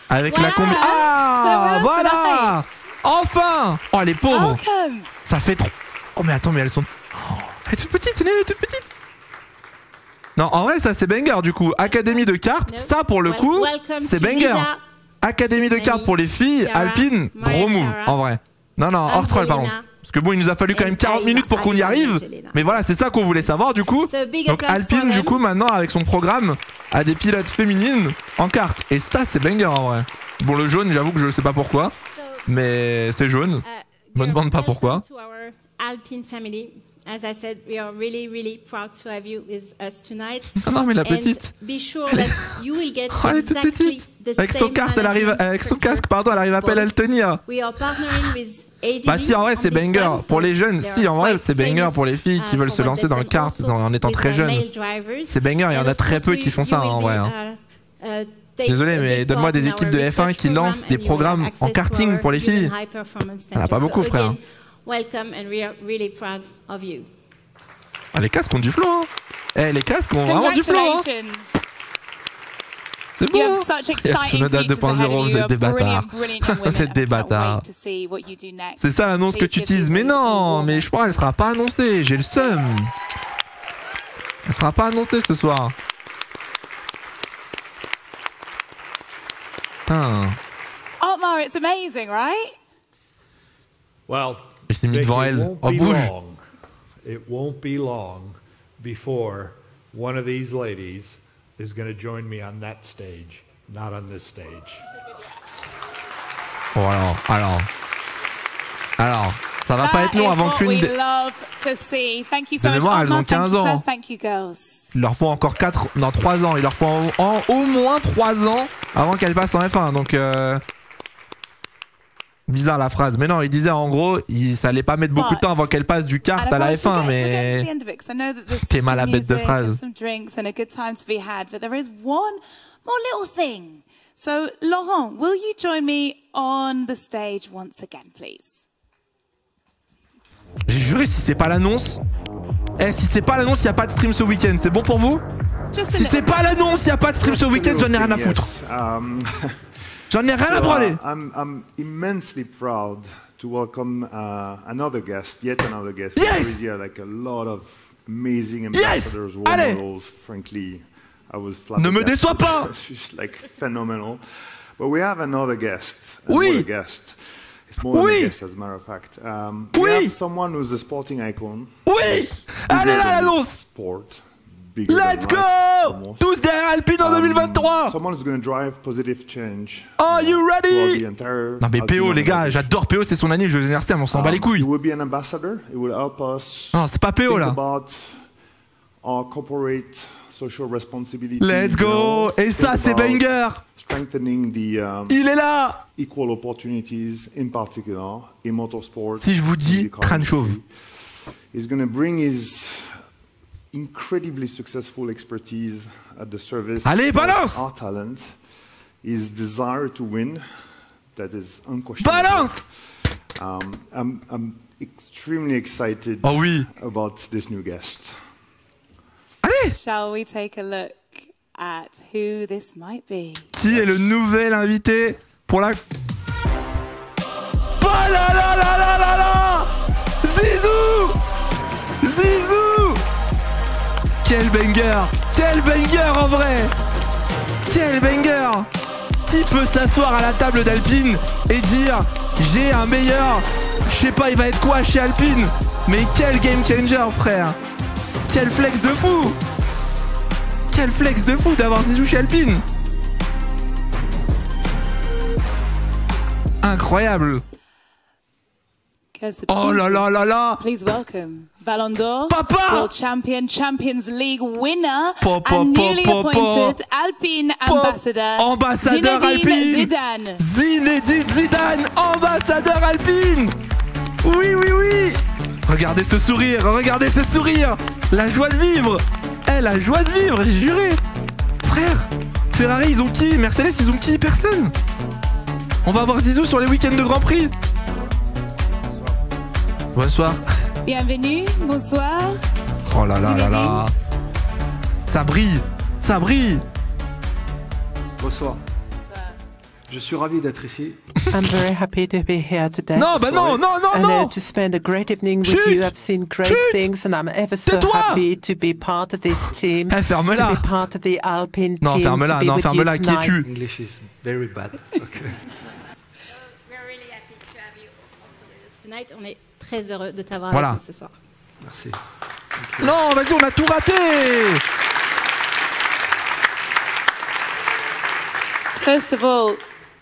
Avec la combi... Ah, voilà. Enfin. Oh, les pauvres. Ça fait trop... Oh, mais attends, mais elles sont... Oh, elle est toute petite, elle est toute petite. Non, en vrai, ça c'est banger du coup. Académie de cartes, ça pour le coup, c'est banger. Académie de cartes pour les filles, Alpine, gros move, en vrai. Non, hors troll par contre. Parce que bon, il nous a fallu quand même 40 minutes pour qu'on y arrive. Mais voilà, c'est ça qu'on voulait savoir du coup. Donc Alpine, du coup, maintenant, avec son programme, a des pilotes féminines en cartes. Et ça, c'est banger en vrai. Bon, le jaune, j'avoue que je ne sais pas pourquoi. Mais c'est jaune. Me demande pas pourquoi. Alpine family. As I said, we are really, really proud to have you with us tonight. Non, mais la petite. Be sure that you will get elle est toute petite. Avec son casque, elle arrive, avec son casque, pardon, elle arrive à peine à le tenir. We are partnering with ADB. Bah si, en vrai, c'est banger. Pour les jeunes, si, en vrai, c'est banger pour les filles qui veulent se lancer dans le kart en étant très jeunes. C'est banger, il y en a très peu qui font ça, en vrai. Désolé, mais donne-moi des équipes de F1 qui lancent des programmes en karting pour les filles. Il n'y en a pas beaucoup, frère. Welcome and we are really proud of you. Ah, les casques ont du flow, hein. Eh, les casques ont vraiment du flow, hein. C'est bon, hein. Tsunoda 2.0, vous êtes des bâtards. Vous êtes des bâtards. C'est ça l'annonce que tu utilises. Mais non, mais je crois qu'elle sera pas annoncée. J'ai le seum. Elle sera pas annoncée ce soir. Putain. Otmar, it's amazing, right? Well, il s'est mis devant elle. Oh, bouge. It won't be long before one of these ladies is going to join me on that stage, not on this stage. Oh, alors, ça va pas être long avant qu'une des... De mémoire, elles ont 15 ans. Il leur faut encore 3 ans. Il leur faut au moins 3 ans avant qu'elles passent en F1. Donc... Bizarre la phrase, mais non, il disait en gros, ça allait pas mettre beaucoup de temps avant qu'elle passe du kart à la F1, mais t'es mal à bête de phrase. So, Laurent, will you join me on the stage once again, please? J'ai juré, si c'est pas l'annonce, si c'est pas l'annonce, il y a pas de stream ce week-end. C'est bon pour vous? Si c'est pas l'annonce, il y a pas de stream ce week-end, j'en ai rien à foutre. J'en ai rien à branler. I'm immensely proud to welcome another guest, yet another guest. Yes! Here, like a lot of amazing ambassadors, role models. Frankly, I was flattered. Ne me déçois pas. It's just like phenomenal. But we have another guest. Oui. Guest. It's more than a guest, as a matter of fact. We have someone who's a sporting icon. Oui. Allez là l'annonce. Sport. Let's go! Tous derrière Alpine en 2023! Someone who's going to drive positive change. Are you ready? Non mais PO les gars, j'adore PO, c'est son anniv, je veux anniversaire, mais on s'en bat les couilles. He will be an ambassador. It will help us. Non, c'est pas PO là. About our corporate social responsibility. Let's go! Et ça c'est banger! Strengthening the il est là! Equal opportunities in particular in motorsport. Si je vous dis crâne chauve. He's going to bring his incredibly successful expertise at the service Allez, balance! of our talent, his desire to win, that is unquestionable. Balance! I'm extremely excited about this new guest. Allez! Shall we take a look at who this might be? Qui est le nouvel invité pour la... Oh là là là là là là! Zizou! Zizou! Quel banger! Quel banger en vrai! Quel banger! Qui peut s'asseoir à la table d'Alpine et dire j'ai un meilleur, je sais pas il va être quoi chez Alpine, mais quel game changer frère! Quel flex de fou! Quel flex de fou d'avoir Zizou chez Alpine! Incroyable! Oh là là là là! Please welcome Ballon d'Or, Papa! World Champion, Champions League winner, and newly appointed Alpine ambassador, ambassadeur Alpine, Zidane. Zinedine Zidane, ambassadeur Alpine. Oui, oui, oui. Regardez ce sourire, regardez ce sourire. La joie de vivre. La joie de vivre, j'ai juré. Frère, Ferrari, ils ont qui? Mercedes, ils ont qui? Personne. On va avoir Zizou sur les week-ends de Grand Prix. Bonsoir. Bienvenue, bonsoir. Oh là là là là. Ça brille, ça brille. Bonsoir. Je suis ravi d'être ici. I'm very happy to be here today. Non, bah non, non, non, non. To spend a great evening with you. I've seen great things and I'm ever so happy to be part of this team. Ferme-la. To be part of the Alpine non, team. Ferme-la, non, ferme-la, qui es-tu? English is very bad. Okay. We're really happy to have you also with us tonight. On est très heureux de t'avoir voilà. avec nous ce soir. Merci. Non, vas-y, on a tout raté. First of all,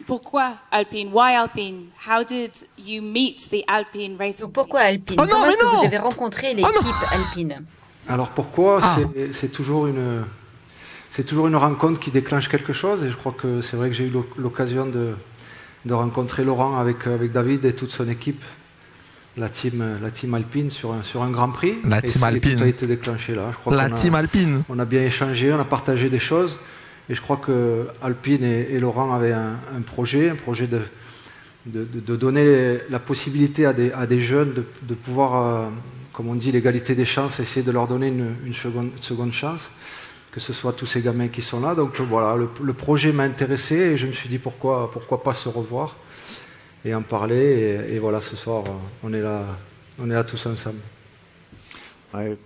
pourquoi Alpine? Why Alpine? How did you meet the Alpine Racing? Donc pourquoi Alpine? Oh non, Comment est-ce que non. vous avez rencontré l'équipe Alpine? Alors pourquoi? C'est toujours une rencontre qui déclenche quelque chose et je crois que c'est vrai que j'ai eu l'occasion de rencontrer Laurent avec David et toute son équipe, la team Alpine sur un Grand Prix. La team Alpine. Tout a été déclenché là. Je crois la team Alpine. On a bien échangé, on a partagé des choses. Et je crois que Alpine et Laurent avaient un projet de donner la possibilité à des jeunes de pouvoir, comme on dit, l'égalité des chances, essayer de leur donner une seconde chance, que ce soit tous ces gamins qui sont là. Donc voilà, le projet m'a intéressé et je me suis dit pourquoi pas se revoir et en parler. Et voilà, ce soir, on est là tous ensemble. Ouais,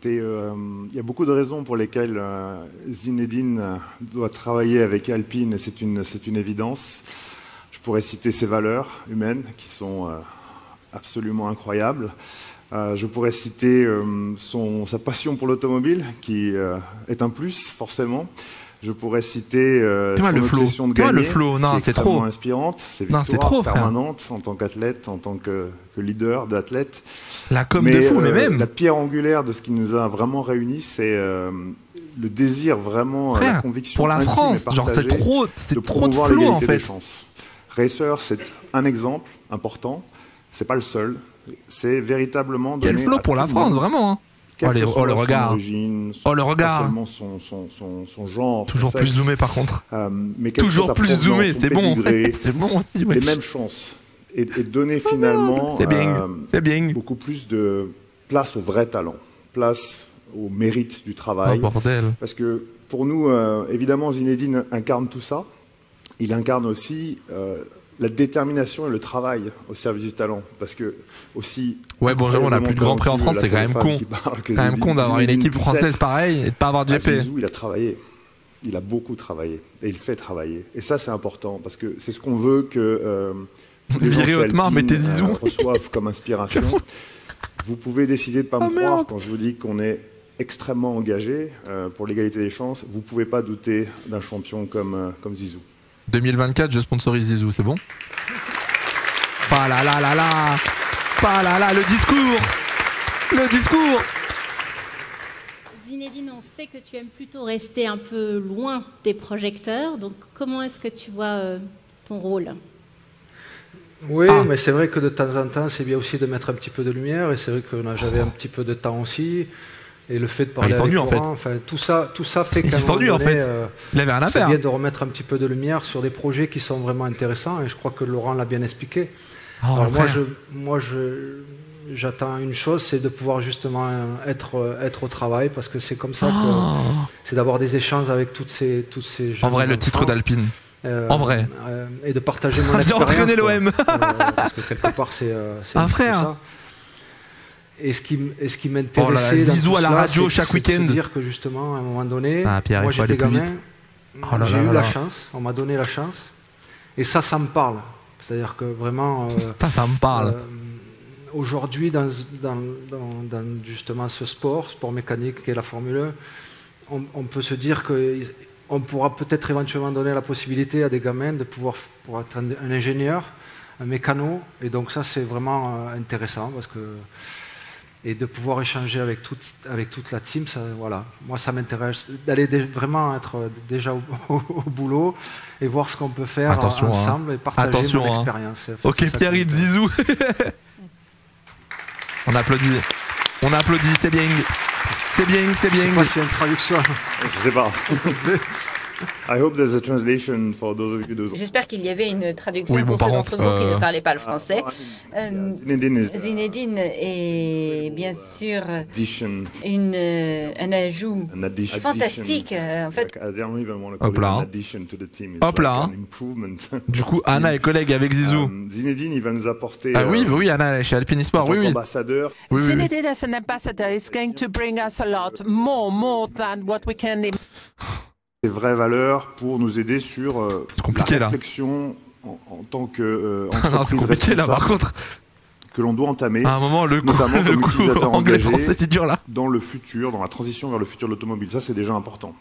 il y a beaucoup de raisons pour lesquelles Zinedine doit travailler avec Alpine et c'est une évidence. Je pourrais citer ses valeurs humaines qui sont absolument incroyables. Je pourrais citer sa passion pour l'automobile qui est un plus forcément. Je pourrais citer son obsession de gagner, le flow. Non, c'est trop inspirante, ses victoires permanentes en tant qu'athlète, en tant que leader d'athlète. La com de fou, mais même. La pierre angulaire de ce qui nous a vraiment réunis, c'est le désir vraiment, la conviction pour la France, genre c'est trop de flow en fait. Racer, c'est un exemple important. C'est pas le seul. C'est véritablement donner. Quel flow pour la France, vraiment. Hein. Le regard. Le regard. Pas seulement son genre. Toujours plus zoomé par contre. Mais toujours plus zoomé, c'est bon. C'est bon aussi. Les mêmes chances. Et donner finalement beaucoup plus de place au vrai talent, place au mérite du travail. Oh bordel. Parce que pour nous, évidemment, Zinedine incarne tout ça. Il incarne aussi la détermination et le travail au service du talent. Parce que aussi... Ouais, bon, on n'a plus de Grand Prix en France, c'est quand même con. C'est quand même con d'avoir une équipe française pareille et de ne pas avoir de GP. Zizou, il a travaillé. Il a beaucoup travaillé. Et il fait travailler. Et ça, c'est important. Parce que c'est ce qu'on veut que... Viré Haute-Mar, mettez Zizou. Reçoivent comme inspiration. Vous pouvez décider de ne pas me croire quand je vous dis qu'on est extrêmement engagé pour l'égalité des chances. Vous ne pouvez pas douter d'un champion comme Zizou. 2024, je sponsorise Zizou, c'est bon? Pas là là là là. Pas là là, le discours. Le discours. Zinedine, on sait que tu aimes plutôt rester un peu loin des projecteurs. Donc comment est-ce que tu vois ton rôle? Oui, mais c'est vrai que de temps en temps, c'est bien aussi de mettre un petit peu de lumière. Et c'est vrai que j'avais un petit peu de temps aussi. Et le fait de parler avec Laurent, en fait. Tout ça fait qu'à un moment donné, en fait. Il avait rien à faire. C'est bien de remettre un petit peu de lumière sur des projets qui sont vraiment intéressants, et je crois que Laurent l'a bien expliqué. Alors j'attends une chose, c'est de pouvoir justement être au travail, parce que c'est comme ça que c'est d'avoir des échanges avec toutes ces jeunes. En vrai, le titre d'Alpine. En vrai. Et de partager mon expérience. Viens entraîner l'OM. Parce que quelque part, c'est un frère. Ça. Et ce qui m'intéressait, Zizou à la radio chaque week-end. C'est dire que justement, à un moment donné, Pierre, moi j'étais gamin, j'ai eu la chance, on m'a donné la chance, et ça me parle. C'est-à-dire que vraiment. Ça me parle. Aujourd'hui, dans justement ce sport mécanique qui est la Formule 1, on peut se dire qu'on pourra peut-être éventuellement donner la possibilité à des gamins de pouvoir être un ingénieur, un mécano, et donc ça c'est vraiment intéressant parce que. Et de pouvoir échanger avec toute la team, ça, voilà. Moi, ça m'intéresse d'aller vraiment être déjà au boulot et voir ce qu'on peut faire ensemble et partager mon expérience. Ok, Pierre-Yves Zizou. On applaudit, c'est bien. C'est bien. Je sais pas s'il y a une traduction. Je sais pas. I hope there's a translation for those of you. J'espère qu'il y avait une traduction pour ceux d'entre vous qui ne parlaient pas le français. Zinedine est bien sûr un ajout fantastique. En fait. Hop là. Du coup, Anna est collègue avec Zizou. Zinedine, il va nous apporter. Oui, Anna est chez Alpine Sport. Oui. Ambassadeur. Zinedine as an ambassador is going to bring us a lot more than what we can. Des vraies valeurs pour nous aider sur la réflexion en tant que c'est compliqué là par contre que l'on doit entamer à un moment le coup anglais-français c'est dur là dans le futur, dans la transition vers le futur de l'automobile. Ça c'est déjà important.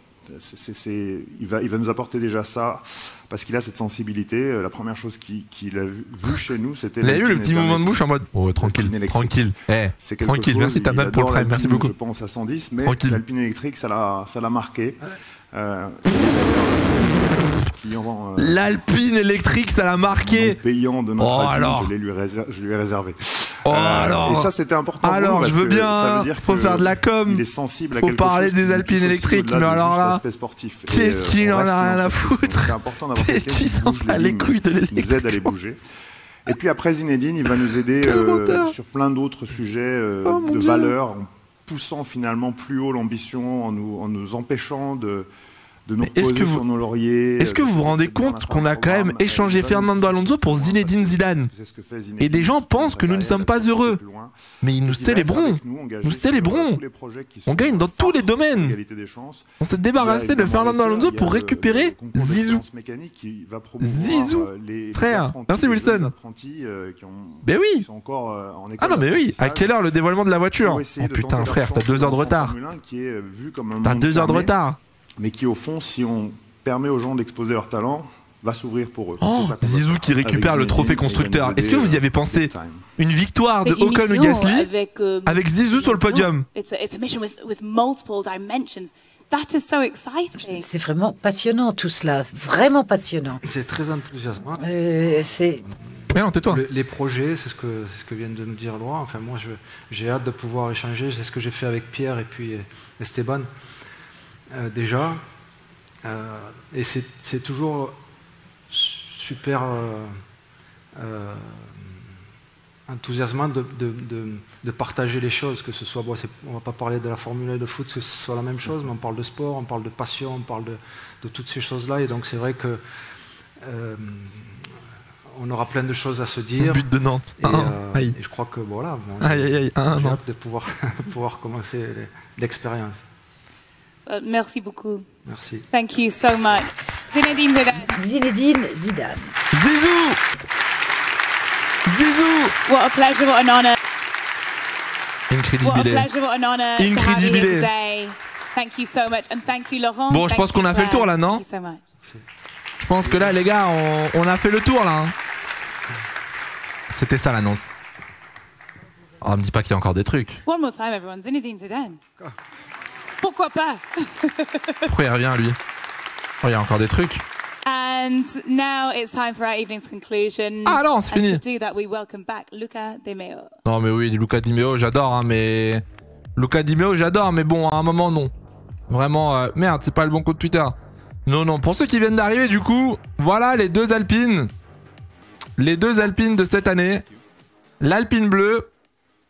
Il va nous apporter déjà ça parce qu'il a cette sensibilité. La première chose qu'il a vu chez nous, c'était. Vous avez eu le petit mouvement de bouche en mode tranquille. Tranquille, merci Tabnal pour le prime, merci beaucoup. Je pense à 110, mais l'Alpine électrique, ça l'a marqué. L'Alpine électrique, ça l'a marqué. Payant de notre Alpine, je lui ai réservé. Et ça, c'était important. Alors, je veux bien. Faut faire de la com. Il est sensible à faut parler des Alpines électriques, mais alors là, qu'est-ce qu'il en a rien à foutre? Qu'est-ce qu'il s'en bat les couilles de l'électrique? Nous aide à les bouger. Et puis après, Zinedine, il va nous aider sur plein d'autres sujets de valeur, en poussant finalement plus haut l'ambition, en nous empêchant de nous poser sur nos lauriers. Est-ce que vous vous rendez compte qu'on a quand même échangé Fernando Alonso pour Zinedine Zidane? Et des gens pensent que nous ne sommes pas heureux. Mais nous célébrons. Nous célébrons. On gagne dans tous les domaines. On s'est débarrassé de Fernando Alonso pour récupérer Zizou. Zizou, frère. Merci Wilson. Ben oui. Ah non mais oui. À quelle heure le dévoilement de la voiture? Oh putain frère, t'as 2 heures de retard. T'as 2 heures de retard. Mais qui au fond, si on permet aux gens d'exposer leur talent, va s'ouvrir pour eux. Zizou qui récupère le trophée constructeur. Est-ce que vous y avez pensé? Une victoire de Ocon ou Gasly avec Zizou sur le podium. C'est vraiment passionnant tout cela, vraiment passionnant. C'est très enthousiasmant. Mais non, tais-toi. Les projets, c'est ce que vient de nous dire Laurent. Enfin, moi, j'ai hâte de pouvoir échanger. C'est ce que j'ai fait avec Pierre et puis Esteban. Déjà, et c'est toujours super enthousiasmant de partager les choses, que ce soit, on va pas parler de la Formule 1 de foot, que ce soit la même chose, mais on parle de sport, on parle de passion, on parle de toutes ces choses-là, et donc c'est vrai que on aura plein de choses à se dire. But de Nantes. Et je crois que voilà, j'ai hâte de pouvoir commencer l'expérience. Merci beaucoup. Merci. Thank you so much. Zinedine Zidane. Zizou. What a pleasure, what an honor. Incredible. What a pleasure, what an honor. Incredible. Thank you so much and thank you Laurent. Bon, je pense qu'on a fait le tour là, non? Je pense que là, les gars, on a fait le tour là. C'était ça l'annonce. Oh, me dis pas qu'il y a encore des trucs. One more time, everyone. Zinedine Zidane. Pourquoi pas? Pourquoi il revient lui? Oh, il y a encore des trucs. And now it's time for our evening's conclusion. Ah non, c'est fini. To do that, we welcome back Luca Di Meo. Non mais oui, Luca Di Meo, j'adore, hein, mais Luca Di Meo, j'adore, mais bon, à un moment, non. Vraiment, merde, c'est pas le bon compte Twitter. Non, non, pour ceux qui viennent d'arriver, du coup, voilà les deux Alpines. Les deux Alpines de cette année. L'Alpine bleue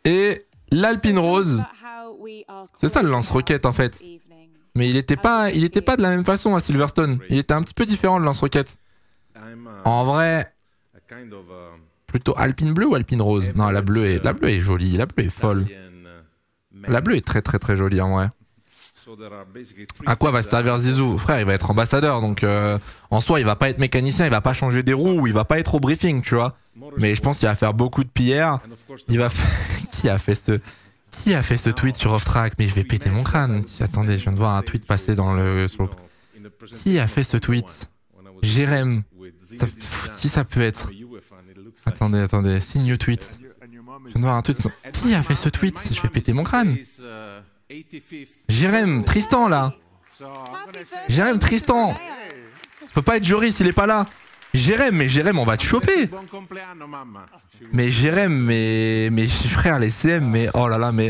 et l'Alpine rose. C'est ça le lance-roquette, en fait. Mais il était pas de la même façon à Silverstone. Il était un petit peu différent, le lance-roquette. En vrai, plutôt Alpine bleue ou Alpine rose? Non, la bleue est jolie, la bleue est folle. La bleue est très très très jolie, en vrai. À quoi va se servir Zizou? Frère, il va être ambassadeur, donc en soi, il va pas être mécanicien, il va pas changer des roues, il va pas être au briefing, tu vois. Mais je pense qu'il va faire beaucoup de PR. Il va Qui a fait ce tweet sur Off-Track? Mais je vais péter mon crâne. Attendez, je viens de voir un tweet passer dans le... Qui a fait ce tweet? Jérém. Qui ça peut être? Attendez, signe new tweet. Je viens de voir un tweet. Qui a fait ce tweet? Je vais péter mon crâne. Jérém, Tristan là. Jérém, Tristan. Ça peut pas être Joris, il est pas là. Jérém, on va te choper. Mais Jérém, mais frère, les CM, mais oh là là, mais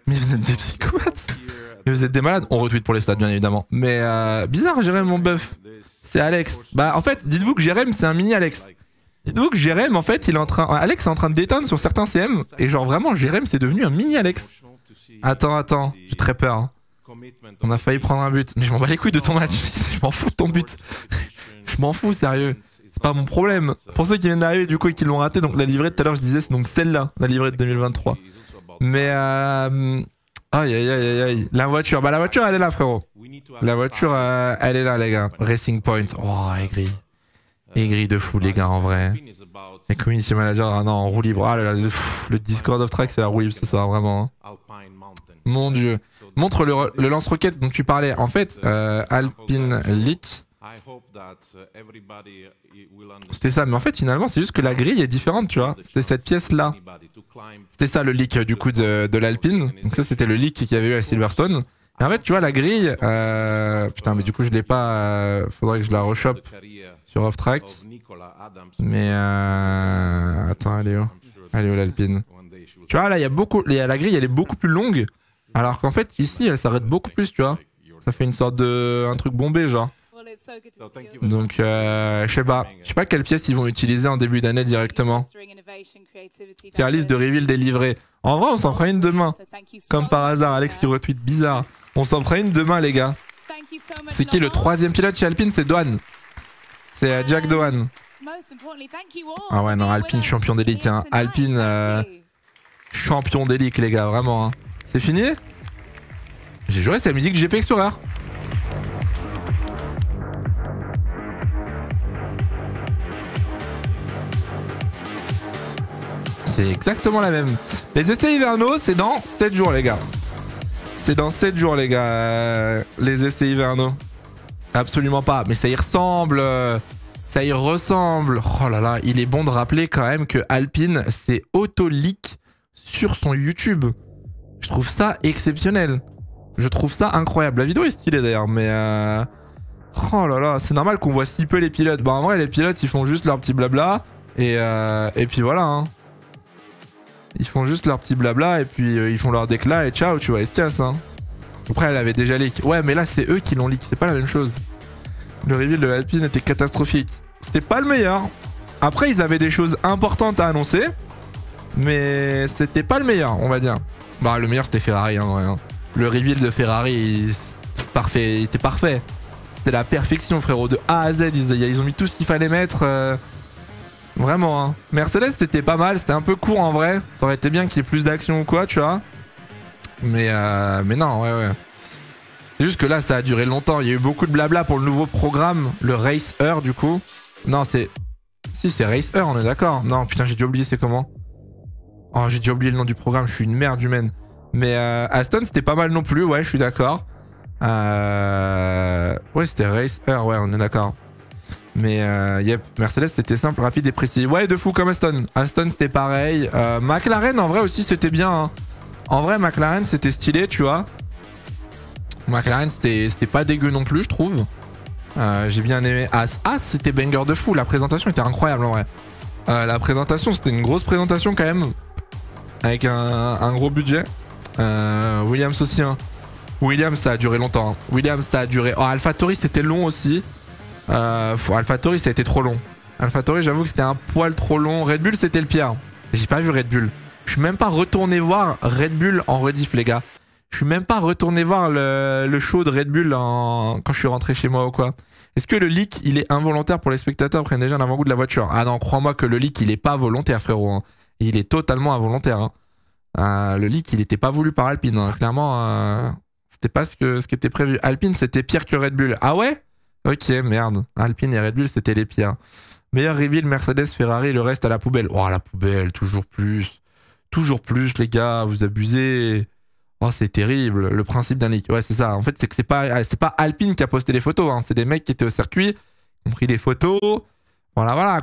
vous êtes des psychopathes. Mais vous êtes des malades. On retweet pour les stats, bien évidemment. Mais bizarre, Jérém, mon bœuf. C'est Alex. Bah, en fait, dites-vous que Jérém, c'est un mini Alex. Dites-vous que Jérém, en fait, Alex est en train de déteindre sur certains CM. Et genre, vraiment, Jérém, c'est devenu un mini Alex. Attends, j'ai très peur. Hein. On a failli prendre un but. Mais je m'en bats les couilles de ton match. Je m'en fous de ton but. Je m'en fous, sérieux. C'est pas mon problème. Pour ceux qui viennent d'arriver, du coup, et qui l'ont raté, donc la livrée de tout à l'heure, je disais, c'est donc celle-là, la livrée de 2023. Mais aïe. La voiture, bah la voiture, elle est là, frérot. La voiture, elle est là, les gars. Racing Point. Oh, aigri de fou, les gars, en vrai. Les community managers, ah non, en roue libre. Ah là là, le Discord of Track, c'est la roue libre ce soir, vraiment. Hein. Mon dieu. Montre le lance-roquette dont tu parlais. En fait, Alpine Leak. C'était ça, mais en fait, finalement, c'est juste que la grille est différente, tu vois. C'était cette pièce-là. C'était ça le leak, du coup, de l'Alpine. Donc ça, c'était le leak qu'il y avait eu à Silverstone. Et en fait, tu vois, la grille... putain, mais du coup, je l'ai pas... faudrait que je la rechoppe sur Off-Track. Mais... attends, elle est où l'Alpine? Tu vois, là, la grille, elle est beaucoup plus longue. Alors qu'en fait, ici, elle s'arrête beaucoup plus, tu vois. Ça fait une sorte de... un truc bombé, genre. Donc, je sais pas quelle pièce ils vont utiliser en début d'année directement. Tiens, liste de reveal délivrée. En vrai, on s'en fera une demain. Comme par hasard, Alex qui retweet, bizarre. On s'en fera une demain, les gars. C'est qui le troisième pilote chez Alpine? C'est Doan. C'est Jack Doan. Ah ouais, non, Alpine champion d'élite. Hein. Alpine champion d'élite, les gars, vraiment. Hein. C'est fini? J'ai juré, c'est la musique du GP Explorer. C'est exactement la même. Les essais hivernaux, c'est dans 7 jours, les gars. C'est dans 7 jours, les gars. Les essais hivernaux. Absolument pas. Mais ça y ressemble. Ça y ressemble. Oh là là, il est bon de rappeler quand même que Alpine, c'est auto-leak sur son YouTube. Je trouve ça exceptionnel. Je trouve ça incroyable. La vidéo est stylée d'ailleurs, mais... oh là là, c'est normal qu'on voit si peu les pilotes. Bah en vrai, les pilotes, ils font juste leur petit blabla. Et puis voilà, hein. Ils font juste leur petit blabla et puis ils font leur déclat et ciao, tu vois, ils se cassent, hein. Après, elle avait déjà leak. Ouais, mais là, c'est eux qui l'ont leak, c'est pas la même chose. Le reveal de l'Alpine était catastrophique. C'était pas le meilleur. Après, ils avaient des choses importantes à annoncer, mais c'était pas le meilleur, on va dire. Bah, le meilleur, c'était Ferrari, hein, ouais, hein. Le reveal de Ferrari, il était parfait. C'était la perfection, frérot. De A à Z, ils ont mis tout ce qu'il fallait mettre. Vraiment, hein. Mercedes, c'était pas mal. C'était un peu court, en vrai. Ça aurait été bien qu'il y ait plus d'action ou quoi, tu vois. Mais non, ouais. C'est juste que là, ça a duré longtemps. Il y a eu beaucoup de blabla pour le nouveau programme. Le Race Heure, du coup. Non, c'est... Si, c'est Race Heure, on est d'accord. Non, putain, j'ai déjà oublié, c'est comment? Oh, j'ai déjà oublié le nom du programme. Je suis une merde humaine. Mais Aston, c'était pas mal non plus. Ouais, je suis d'accord. Ouais, c'était Race Heure. Ouais, on est d'accord. Mais yep, Mercedes, c'était simple, rapide et précis. Ouais, de fou comme Aston. Aston, c'était pareil. McLaren, en vrai aussi, c'était bien, hein. En vrai, McLaren, c'était stylé, tu vois. McLaren, c'était pas dégueu non plus, je trouve. J'ai bien aimé As. As, c'était banger de fou. La présentation était incroyable, en vrai. La présentation, c'était une grosse présentation, quand même. Avec un gros budget. Williams aussi, hein. Williams, ça a duré longtemps. Hein. Williams, ça a duré. Oh, AlphaTauri, c'était long aussi. AlphaTauri, ça a été trop long. AlphaTauri, j'avoue que c'était un poil trop long. Red Bull, c'était le pire. J'ai pas vu Red Bull. Je suis même pas retourné voir Red Bull en rediff, les gars. Je suis même pas retourné voir le show de Red Bull quand je suis rentré chez moi ou quoi. Est-ce que le leak, il est involontaire pour les spectateurs prennent déjà un avant-goût de la voiture? Ah non, crois-moi que le leak, il est pas volontaire, frérot. Hein. Il est totalement involontaire. Hein. Le leak, il était pas voulu par Alpine. Hein. Clairement, c'était pas ce qui était prévu. Alpine, c'était pire que Red Bull. Ah ouais? Ok, merde. Alpine et Red Bull, c'était les pires. Meilleur reveal, Mercedes, Ferrari, le reste à la poubelle. Oh, à la poubelle, toujours plus. Toujours plus, les gars, vous abusez. Oh, c'est terrible. Le principe d'un leak. Ouais, c'est ça. En fait, c'est que c'est pas Alpine qui a posté les photos. Hein. C'est des mecs qui étaient au circuit, qui ont pris des photos. Voilà.